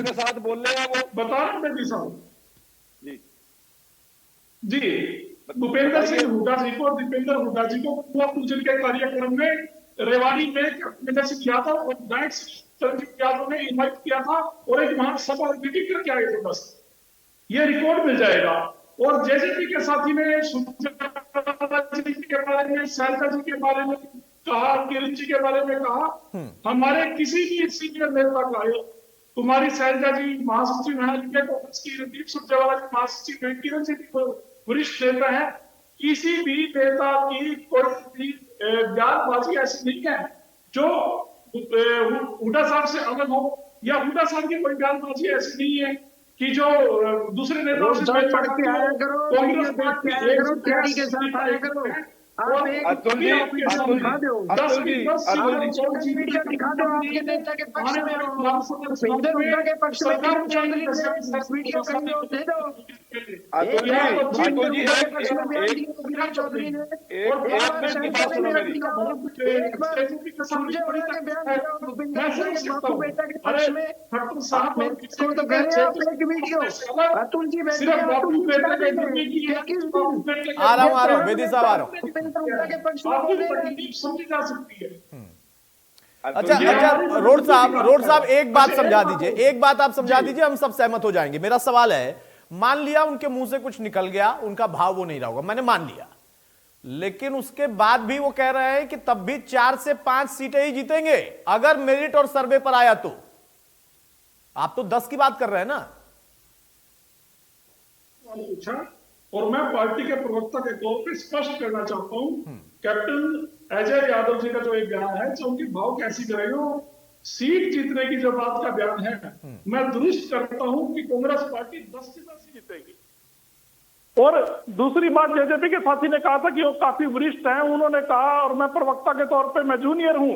के साथ बोल रहे हैं वो, बता रहे बेदी साहब जी जी। भूपेंद्र सिंह हुड्डा जी को, दीपेंद्र हुड्डा जी को पूजन के कार्यक्रम में रेवाड़ी में भूपेंद्र सिंह यादव और विधायक चिरंजीव यादव ने इन्वाइट किया था और एक महासभा मीटिंग करके आए थे। बस ये रिकॉर्ड मिल जाएगा। और जेजेपी के साथी ने सुरजेवाला जी के बारे में, शैलजा जी के बारे में कहा, किरण जी के बारे में कहा। हमारे किसी भी सीनियर नेता का, तुम्हारी शैलजा जी महासचिव है, कांग्रेस की रणदीप सुरजेवाला जी महासचिव है, किरण जी वरिष्ठ नेता है, किसी भी नेता की कोई भी बयानबाजी ऐसी नहीं है जो हुड्डा साहब से अलग हो, या हुड्डा साहब की कोई बयानबाजी ऐसी नहीं है कि जो दूसरे नेताओं से पढ़ के आया करो, कांग्रेस पार्टी तैयारी के साथ आया करो। आप एक अतुल जी, दिखा दो, मीडिया दिखा दो आपके नेता के पक्ष में, भूपेंद्र हुड्डा के पक्ष में किरण चौधरी ने वीडियो दे दो। अतुल जी किरण चौधरी ने एक बार सुरजेवाला के बयान दिया, भूपेंद्र सिंह के बापू बेटा के पक्ष में। आप मेरे को तो कह रहे हैं एक वीडियो, अतुल जी बैठे, आ रहा हूं बेदी साहब, आ रहा हूं। के पक्ष में समझी जा सकती है। अच्छा रोड साहब एक बात समझा दीजिए, एक बात आप समझा दीजिए, हम सब सहमत हो जाएंगे। मेरा सवाल है, मान लिया उनके मुंह से कुछ निकल गया, उनका भाव वो नहीं रहा होगा, मैंने मान लिया, लेकिन उसके बाद भी वो कह रहे हैं कि तब भी 4 से 5 सीटें ही जीतेंगे अगर मेरिट और सर्वे पर आया तो। आप तो 10 की बात कर रहे हैं ना? पूछा और मैं पार्टी के प्रवक्ता के तौर पे स्पष्ट करना चाहता हूं, कैप्टन अजय यादव जी का जो एक बयान है, जो उनकी भाव कैसी करेगा, सीट जीतने की जो बात का बयान है, मैं दुरुस्त करता हूं कि कांग्रेस पार्टी 10 से 10 जीतेगी। और दूसरी बात, जेजेपी के साथी ने कहा था कि वो काफी वरिष्ठ हैं, उन्होंने कहा, और मैं प्रवक्ता के तौर पे मैं जूनियर हूं,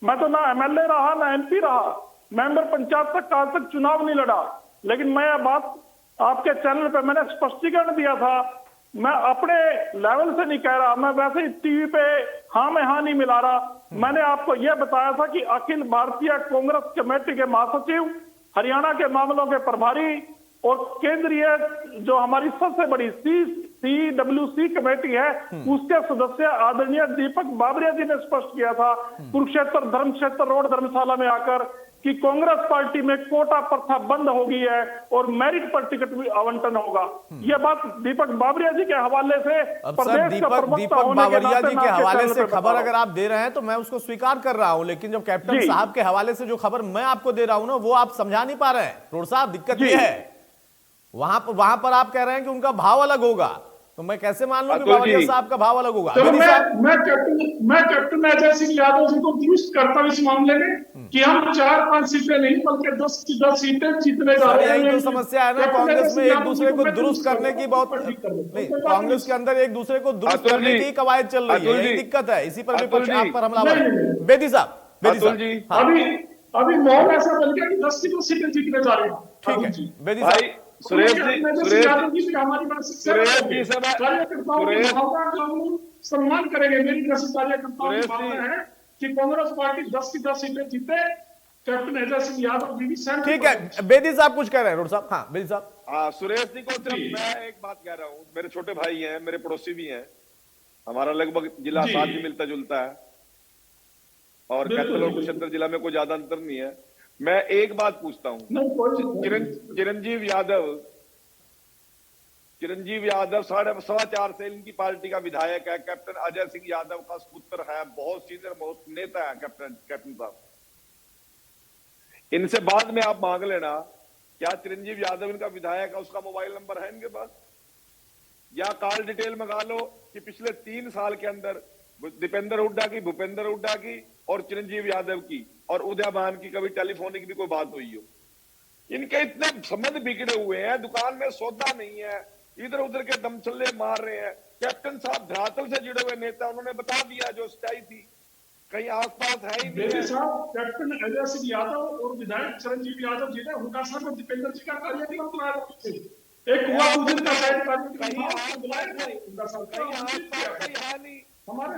मैं तो ना एमएलए रहा ना एमपी रहा, मेंबर पंचायत तक काल तक चुनाव नहीं लड़ा, लेकिन मैं यह बात आपके चैनल पे मैंने स्पष्टीकरण दिया था। मैं अपने लेवल से नहीं कह रहा, मैं वैसे ही टीवी पे हाँ में हाँ नहीं मिला रहा। मैंने आपको यह बताया था कि अखिल भारतीय कांग्रेस कमेटी के महासचिव, हरियाणा के मामलों के प्रभारी, और केंद्रीय जो हमारी सबसे बड़ी CWC कमेटी है उसके सदस्य आदरणीय दीपक बाबरिया जी ने स्पष्ट किया था कुरुक्षेत्र धर्म क्षेत्र रोड धर्मशाला में आकर कि कांग्रेस पार्टी में कोटा प्रथा बंद हो गई है और मेरिट पर टिकट भी आवंटन होगा। यह बात दीपक बाबरिया जी के हवाले से अब सर दीपक बाबरिया जी के हवाले से खबर अगर आप दे रहे हैं तो मैं उसको स्वीकार कर रहा हूं, लेकिन जब कैप्टन साहब के हवाले से जो खबर मैं आपको दे रहा हूं ना वो आप समझा नहीं पा रहे हैं। रोड साहब दिक्कत ये है, वहां पर आप कह रहे हैं कि उनका भाव अलग होगा, तो मैं कैसे मान लूं कि बाबरिया साहब का भाव अलग होगा। तो मैं कैप्टन अजय सिंह यादव जी को दुरुस्त करता हूं इस मामले में कि हम 4-5 सीटें नहीं बल्कि 10 की 10 सीटें जीतने जा रहे हैं। यही तो समस्या है ना, कांग्रेस में एक दूसरे को दुरुस्त करने की बहुत नहीं, कांग्रेस के अंदर एक दूसरे को दुरुस्त करने की कवायद चल रही है, यही दिक्कत है। इसी पर विपक्ष आप पर हमलावर। बेदी साहब अभी माहौल ऐसा बन गया कि 10 की 10 सीटें जीतने जा रहे हैं। ठीक है बेदी साहब, सुरेश जी हमारी बात सम्मान करेंगे। मेरी कार्यकर्ताओं की भावना है कि कांग्रेस पार्टी 10 की 10 सीटें जीते। कैप्टन अजय सिंह यादव जी भी सहमत। ठीक है बेदी साहब कुछ कह रहे हैं। रोड साहब, हाँ बेदी साहब। हाँ, सुरेश जी को सिर्फ मैं एक बात कह रहा हूँ, मेरे छोटे भाई हैं, मेरे पड़ोसी भी हैं, हमारा लगभग जिला साथ भी मिलता जुलता है और कैथल और कुरुक्षेत्र जिला में कोई ज्यादा अंतर नहीं है। मैं एक बात पूछता हूँ, चिरंजीव यादव 4.25 से इनकी पार्टी का विधायक है, कैप्टन अजय सिंह यादव का पुत्र है, बहुत सीनियर बहुत नेता है कैप्टन साहब। इनसे बाद में आप मांग लेना, क्या चिरंजीव यादव इनका विधायक है, उसका मोबाइल नंबर है इनके पास, या कॉल डिटेल मंगा लो कि पिछले 3 साल के अंदर दीपेंद्र हुड्डा की, भूपेंद्र हुड्डा की और चिरंजीव यादव की और उदयमान की कभी टेलीफोनिक भी कोई बात हुई हो। इनके इतने संबंध बिगड़े हुए हैं, दुकान में सौदा नहीं है, इधर उधर के दमचल्ले मार रहे हैं। कैप्टन साहब धरातल से जुड़े हुए नेता, उन्होंने बता दिया जो सच्चाई थी, कहीं आसपास है ही नहीं। कैप्टन अजय सिंह यादव और विधायक चिरंजीव यादव जी ने हुड्डा साहब और दीपेंद्र जी का कार्यक्रम बुलाया, एक हुआ उस दिन का हमारे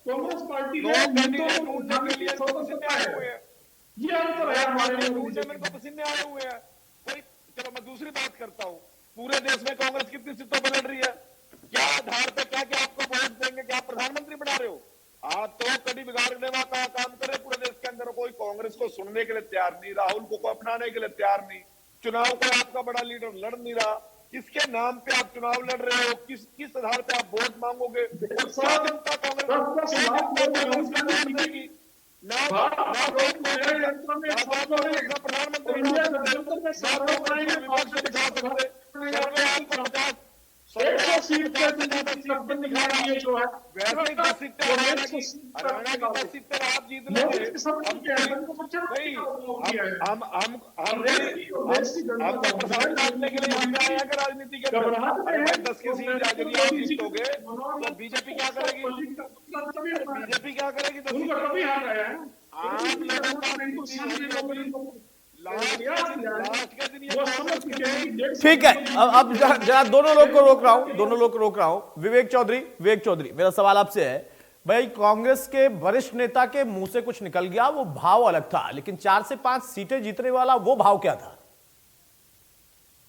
कांग्रेस पार्टी में ये अंतर है हमारे पसीने आए हुए हैं। कोई चलो मैं दूसरी बात करता हूँ, पूरे देश में कांग्रेस कितनी सीटों पर लड़ रही है, क्या आधार पे क्या क्या आपको वोट देंगे, क्या आप प्रधानमंत्री बना रहे हो? आप तो कड़ी बिगाड़ने का काम कर रहे पूरे देश के अंदर। कोई कांग्रेस को सुनने के लिए तैयार नहीं, राहुल को अपनाने के लिए तैयार नहीं, चुनाव को आपका बड़ा लीडर लड़ नहीं रहा। किसके नाम पे आप चुनाव लड़ रहे हो, किस आधार पे आप वोट मांगोगे? राजनीति के 10 की सीट जीतोगे तो बीजेपी क्या करेगी? बीजेपी क्या करेगी? ठीक है, अब जरा दोनों लोग को रोक रहा हूं। विवेक चौधरी, मेरा सवाल आपसे है भाई, कांग्रेस के वरिष्ठ नेता के मुंह से कुछ निकल गया, वो भाव अलग था, लेकिन 4 से 5 सीटें जीतने वाला वो भाव क्या था?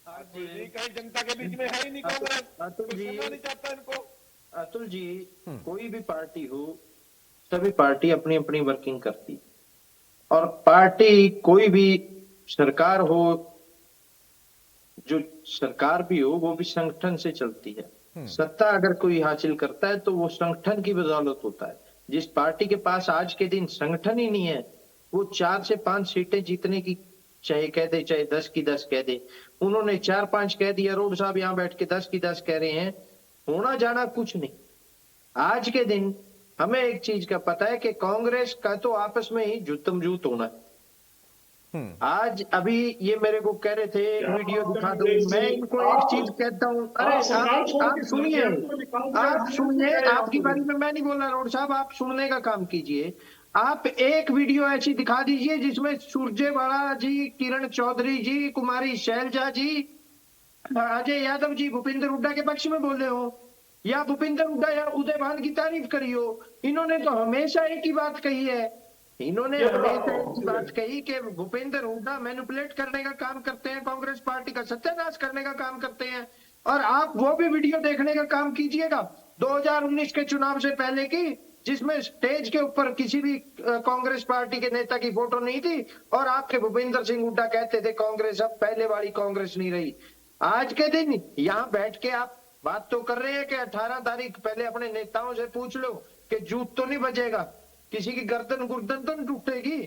कहीं जनता के बीच में है ही नहीं कांग्रेस, नहीं चाहता इनको। अतुल जी, कोई भी पार्टी हो, सभी पार्टी अपनी अपनी वर्किंग करती, और पार्टी कोई भी सरकार हो, जो सरकार भी हो वो भी संगठन से चलती है। सत्ता अगर कोई हासिल करता है तो वो संगठन की बदौलत होता है। जिस पार्टी के पास आज के दिन संगठन ही नहीं है, वो 4 से 5 सीटें जीतने की चाहे कह दे, चाहे 10 की 10 कह दे। उन्होंने 4-5 कह दिया, रोड साहब यहाँ बैठ के 10 की 10 कह रहे हैं, होना जाना कुछ नहीं। आज के दिन हमें एक चीज का पता है कि कांग्रेस का तो आपस में ही जुतमजूत होना है। आज अभी ये मेरे को कह रहे थे वीडियो दिखा दो, मैं इनको एक चीज कहता हूँ, अरे आप सुनिए, आपकी बारी में मैं नहीं बोल रहा, रोड साहब आप सुनने का काम कीजिए। आप एक वीडियो ऐसी दिखा दीजिए जिसमें सुरजेवाला जी, किरण चौधरी जी, कुमारी शैलजा जी, अजय यादव जी भूपेंद्र हुड्डा के पक्ष में बोल रहे हो, या भूपेंद्र हुड्डा या उदयभान की तारीफ करी हो। इन्होंने तो हमेशा एक ही बात कही है इन्होंने हमेशा एक बात कही कि भूपेंद्र हुड्डा मैनिपुलेट करने का काम करते हैं, कांग्रेस पार्टी का सत्यानाश करने का काम करते हैं। और आप वो भी वीडियो देखने का काम कीजिएगा 2019 के चुनाव से पहले की, जिसमें स्टेज के ऊपर किसी भी कांग्रेस पार्टी के नेता की फोटो नहीं थी और आपके भूपेंद्र सिंह हुड्डा कहते थे कांग्रेस अब पहले वाली कांग्रेस नहीं रही। आज के दिन यहाँ बैठ के आप बात तो कर रहे हैं कि 18 तारीख पहले अपने नेताओं से पूछ लो कि जूत तो नहीं बजेगा, किसी की गर्दन गुर्दन तो नहीं टूटेगी,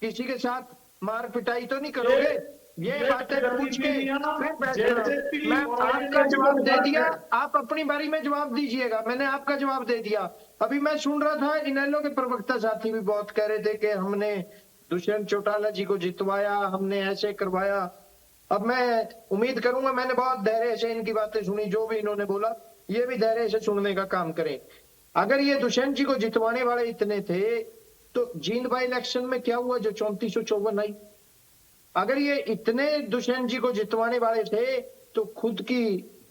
किसी के साथ मार पिटाई तो नहीं करोगे। ये बातें पूछ के फिर बैठ मैं आपका जवाब दे दिया, आप अपनी बारी में जवाब दीजिएगा। मैंने आपका जवाब दे दिया। अभी मैं सुन रहा था इनेलो के प्रवक्ता साथी भी बहुत कह रहे थे कि हमने दुष्यंत चौटाला जी को जितवाया, हमने ऐसे करवाया। अब मैं उम्मीद करूंगा, मैंने बहुत धैर्य से इनकी बातें सुनी, जो भी इन्होंने बोला ये भी धैर्य से सुनने का काम करें। अगर ये दुष्यंत जी को जितवाने वाले इतने थे तो जींद बाई इलेक्शन में क्या हुआ जो 3454 आई? अगर ये इतने दुष्यंत जी को जितवाने वाले थे तो खुद की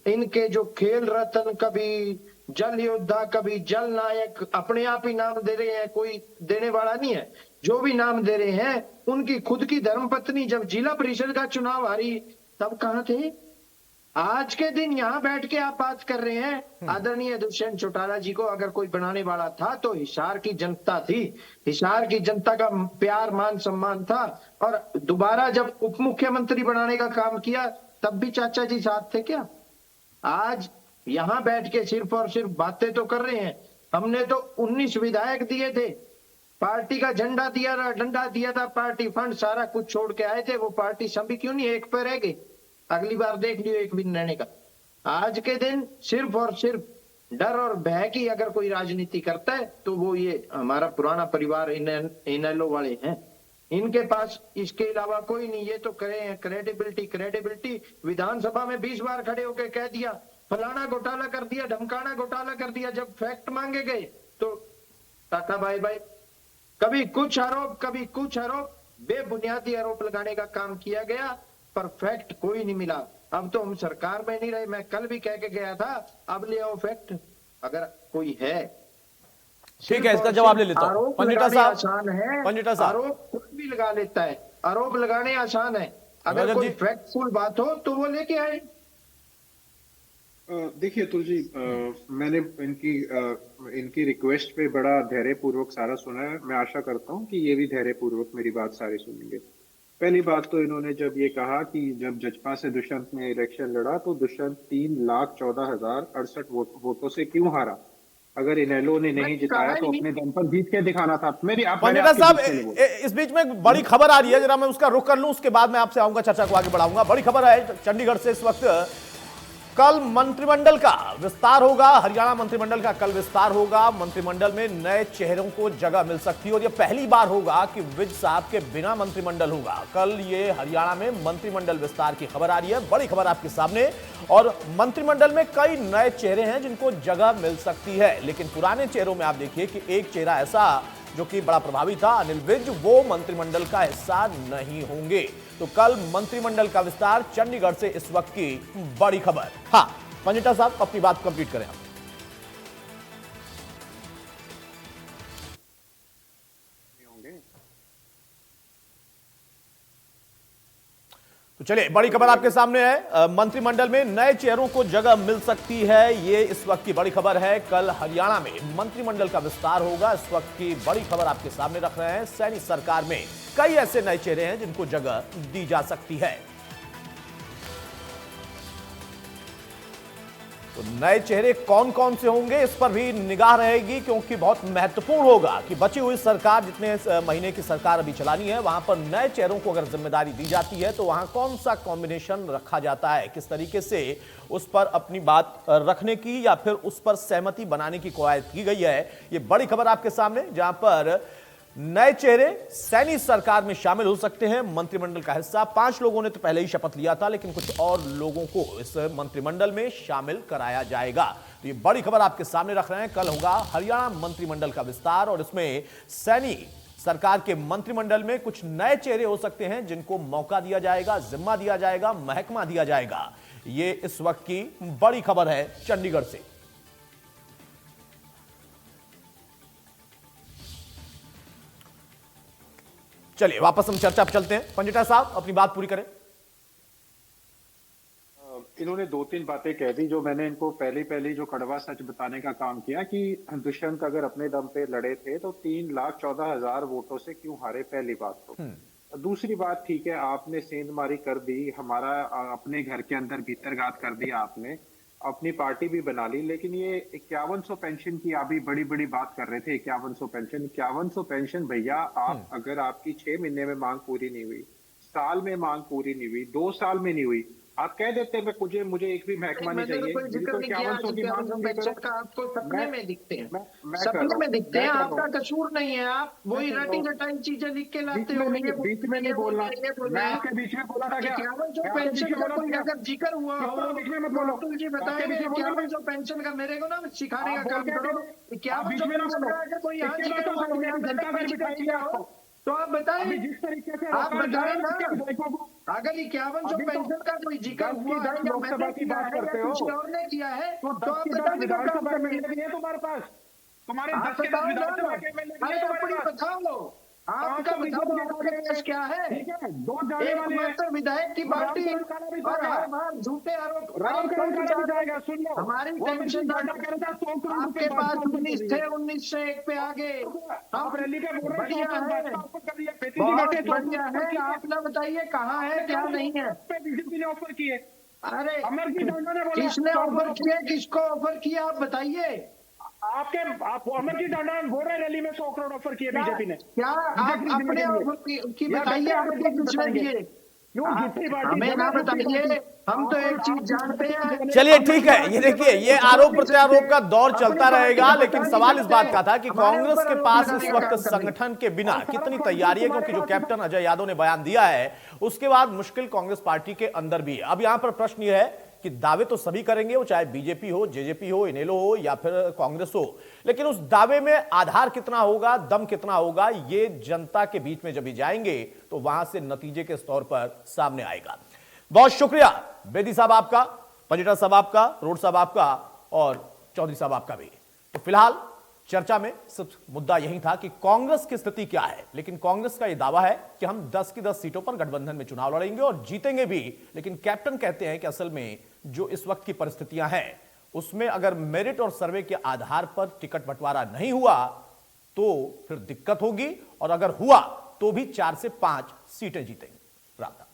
इनके जो खेल रत्न, कभी जल योद्धा, कभी जल नायक, अपने आप ही नाम दे रहे हैं, कोई देने वाला नहीं है, जो भी नाम दे रहे हैं, उनकी खुद की धर्मपत्नी जब जिला परिषद का चुनाव हारी तब कहां थे? आज के दिन यहाँ बैठ के आप बात कर रहे हैं आदरणीय दुष्यंत चौटाला जी को अगर कोई बनाने वाला था तो हिसार की जनता थी, हिसार की जनता का प्यार मान सम्मान था। और दोबारा जब उप मुख्यमंत्री बनाने का काम किया तब भी चाचा जी साथ थे क्या? आज यहाँ बैठ के सिर्फ और सिर्फ बातें तो कर रहे हैं। हमने तो 19 विधायक दिए थे, पार्टी का झंडा दिया था, डंडा दिया था, पार्टी फंड सारा कुछ छोड़ के आए थे। वो पार्टी सभी क्यों नहीं एक पे रह गई? अगली बार देख लियो एक भी रहने का। आज के दिन सिर्फ और सिर्फ डर और भय की अगर कोई राजनीति करता है तो वो ये हमारा पुराना परिवार इनेलो वाले हैं। इनके पास इसके अलावा कोई नहीं। ये तो करे हैं क्रेडिबिलिटी। विधानसभा में 20 बार खड़े होकर कह दिया फलाना घोटाला कर दिया, ढमकाना घोटाला कर दिया। जब फैक्ट मांगे गए तो टाटा बाय बाय। कभी कुछ आरोप, बेबुनियादी आरोप लगाने का काम किया गया, पर फैक्ट कोई नहीं मिला। अब तो हम सरकार में नहीं रहे। मैं कल भी कह के गया था, अब ले आओ फैक्ट अगर कोई है। ठीक है, इसका जवाब ले लेता हूं। पंडिता साहब, आसान है, पंडिता साहब, आरोप कोई भी लगा लेता है, आरोप लगाने आसान है। अगर कोई फैक्टफुल बात हो तो वो लेके आए। देखिए अतुल जी, मैंने इनकी रिक्वेस्ट पे बड़ा धैर्यपूर्वक सारा सुना है। मैं आशा करता हूँ कि ये भी धैर्यपूर्वक मेरी बात सारी सुनेंगे। पहली बात तो इन्होंने जब ये कहा कि जब जजपा से दुष्यंत ने इलेक्शन लड़ा तो दुष्यंत 3,14,068 वोटों से क्यों हारा? अगर इनेलो ने नहीं जिताया तो अपने दम पर जीत के दिखाना था। पंडिता साहब, इस बीच में बड़ी खबर आ रही है, जरा मैं उसका रुख कर लूं, उसके बाद मैं आपसे आऊंगा, चर्चा को आगे बढ़ाऊंगा। बड़ी खबर है चंडीगढ़ से इस वक्त। कल मंत्रिमंडल का विस्तार होगा, हरियाणा मंत्रिमंडल का कल विस्तार होगा। मंत्रिमंडल में नए चेहरों को जगह मिल सकती है और यह पहली बार होगा कि विज साहब के बिना मंत्रिमंडल होगा। कल ये हरियाणा में मंत्रिमंडल विस्तार की खबर आ रही है, बड़ी खबर आपके सामने। और मंत्रिमंडल में कई नए चेहरे हैं जिनको जगह मिल सकती है, लेकिन पुराने चेहरों में आप देखिए कि एक चेहरा ऐसा जो कि बड़ा प्रभावी था, अनिल विज, वो मंत्रिमंडल का हिस्सा नहीं होंगे। तो कल मंत्रिमंडल का विस्तार, चंडीगढ़ से इस वक्त की बड़ी खबर। हाँ पंडिता साहब, अपनी बात कंप्लीट करें आप। तो चलिए, बड़ी खबर आपके सामने है। मंत्रिमंडल में नए चेहरों को जगह मिल सकती है, ये इस वक्त की बड़ी खबर है। कल हरियाणा में मंत्रिमंडल का विस्तार होगा, इस वक्त की बड़ी खबर आपके सामने रख रहे हैं। सैनी सरकार में कई ऐसे नए चेहरे हैं जिनको जगह दी जा सकती है। तो नए चेहरे कौन कौन से होंगे इस पर भी निगाह रहेगी, क्योंकि बहुत महत्वपूर्ण होगा कि बची हुई सरकार, जितने महीने की सरकार अभी चलानी है, वहां पर नए चेहरों को अगर जिम्मेदारी दी जाती है तो वहां कौन सा कॉम्बिनेशन रखा जाता है, किस तरीके से उस पर अपनी बात रखने की या फिर उस पर सहमति बनाने की कवायद की गई है। ये बड़ी खबर आपके सामने, जहां पर नए चेहरे सैनी सरकार में शामिल हो सकते हैं, मंत्रिमंडल का हिस्सा। 5 लोगों ने तो पहले ही शपथ लिया था, लेकिन कुछ और लोगों को इस मंत्रिमंडल में शामिल कराया जाएगा। तो ये बड़ी खबर आपके सामने रख रहे हैं। कल होगा हरियाणा मंत्रिमंडल का विस्तार और इसमें सैनी सरकार के मंत्रिमंडल में कुछ नए चेहरे हो सकते हैं जिनको मौका दिया जाएगा, जिम्मा दिया जाएगा, महकमा दिया जाएगा। ये इस वक्त की बड़ी खबर है चंडीगढ़ से। चलिए वापस हम चर्चा पर चलते हैं। पंजिटा साहब अपनी बात पूरी करें। इन्होंने 2-3 बातें कह दी जो मैंने इनको पहली जो कड़वा सच बताने का काम किया कि दुष्यंत अगर अपने दम पे लड़े थे तो 3,14,000 वोटों से क्यों हारे, पहली बात तो। दूसरी बात, ठीक है आपने सेंधमारी कर दी, हमारा अपने घर के अंदर भीतरघात कर दिया, आपने अपनी पार्टी भी बना ली, लेकिन ये 5100 पेंशन की आप भी बड़ी बड़ी बात कर रहे थे। 5100 पेंशन भैया, आप अगर आपकी 6 महीने में मांग पूरी नहीं हुई, साल में मांग पूरी नहीं हुई, 2 साल में नहीं हुई, आप कह देते हैं मुझे एक भी महकमा नहीं चाहिए। जिक्र नहीं किया, 5100 पेंशन का आपको सपने में दिखते हैं, सपने में दिखते हैं, आपका कसूर नहीं है। आप वही रटी रटाई चीजें लिख के लाते हो। बीच में नहीं बोलना, मैं आपके बीच में बोला था क्या? 5100 पेंशन का कोई अगर जिक्र हुआ हो तो अतुल जी बताएंगे 5100 पेंशन का मेरे को ना सिखाने का काम करो। 5100 पेंशन का अगर कोई यहाँ जिक्र हुआ तो आप बताएं, जिस तरीके से आप बताएं ना। अगर 5100 पेंशन का कोई जिक्र हुआ है या मैंने किया है या किसी और ने किया है तो आप बताइए। तुम्हारे पास तुम्हारे आप बताओ ना, अरे अपनी बताओ लो, आपका बताओ आपके पास क्या है। एकमात्र विधायक की पार्टी और हर बार झूठे आरोप। हमारी पेंशन आपके पास 19 थे, 19 से 1 पे आ गए। बढ़िया है, बहुत बढ़िया है। आप ना बताइए कहाँ है क्या नहीं है। बीजेपी ने ऑफर किए, अरे किसने ऑफर किए, किसको ऑफर किया आप बताइए। आप अमरजीत टांडा बोल रहे रैली में 100 करोड़ ऑफर किए बीजेपी ने। क्या आप अपने ऑफर की बताइए, आपको किसने दिए, हमें ना बताइए, हम तो एक चीज जानते हैं। चलिए ठीक है, ये देखिए ये आरोप प्रत्यारोप का दौर चलता रहेगा, लेकिन सवाल इस बात का था कि कांग्रेस के पास इस वक्त संगठन के बिना कितनी तैयारी है, क्योंकि जो कैप्टन अजय यादव ने बयान दिया है उसके बाद मुश्किल कांग्रेस पार्टी के अंदर भी है। अब यहां पर प्रश्न यह है कि दावे तो सभी करेंगे, वो चाहे बीजेपी हो, जेजेपी हो, इनेलो हो या फिर कांग्रेस हो, लेकिन उस दावे में आधार कितना होगा, दम कितना होगा, ये जनता के बीच में जब भी जाएंगे तो वहां से नतीजे के तौर पर सामने आएगा। बहुत शुक्रिया बेदी साहब आपका, पंजिटा साहब आपका, रोड साहब आपका और चौधरी साहब आपका भी। तो फिलहाल चर्चा में सिर्फ मुद्दा यही था कि कांग्रेस की स्थिति क्या है, लेकिन कांग्रेस का यह दावा है कि हम 10 की 10 सीटों पर गठबंधन में चुनाव लड़ेंगे और जीतेंगे भी। लेकिन कैप्टन कहते हैं कि असल में जो इस वक्त की परिस्थितियां हैं उसमें अगर मेरिट और सर्वे के आधार पर टिकट बंटवारा नहीं हुआ तो फिर दिक्कत होगी, और अगर हुआ तो भी 4 से 5 सीटें जीतेंगे। राम।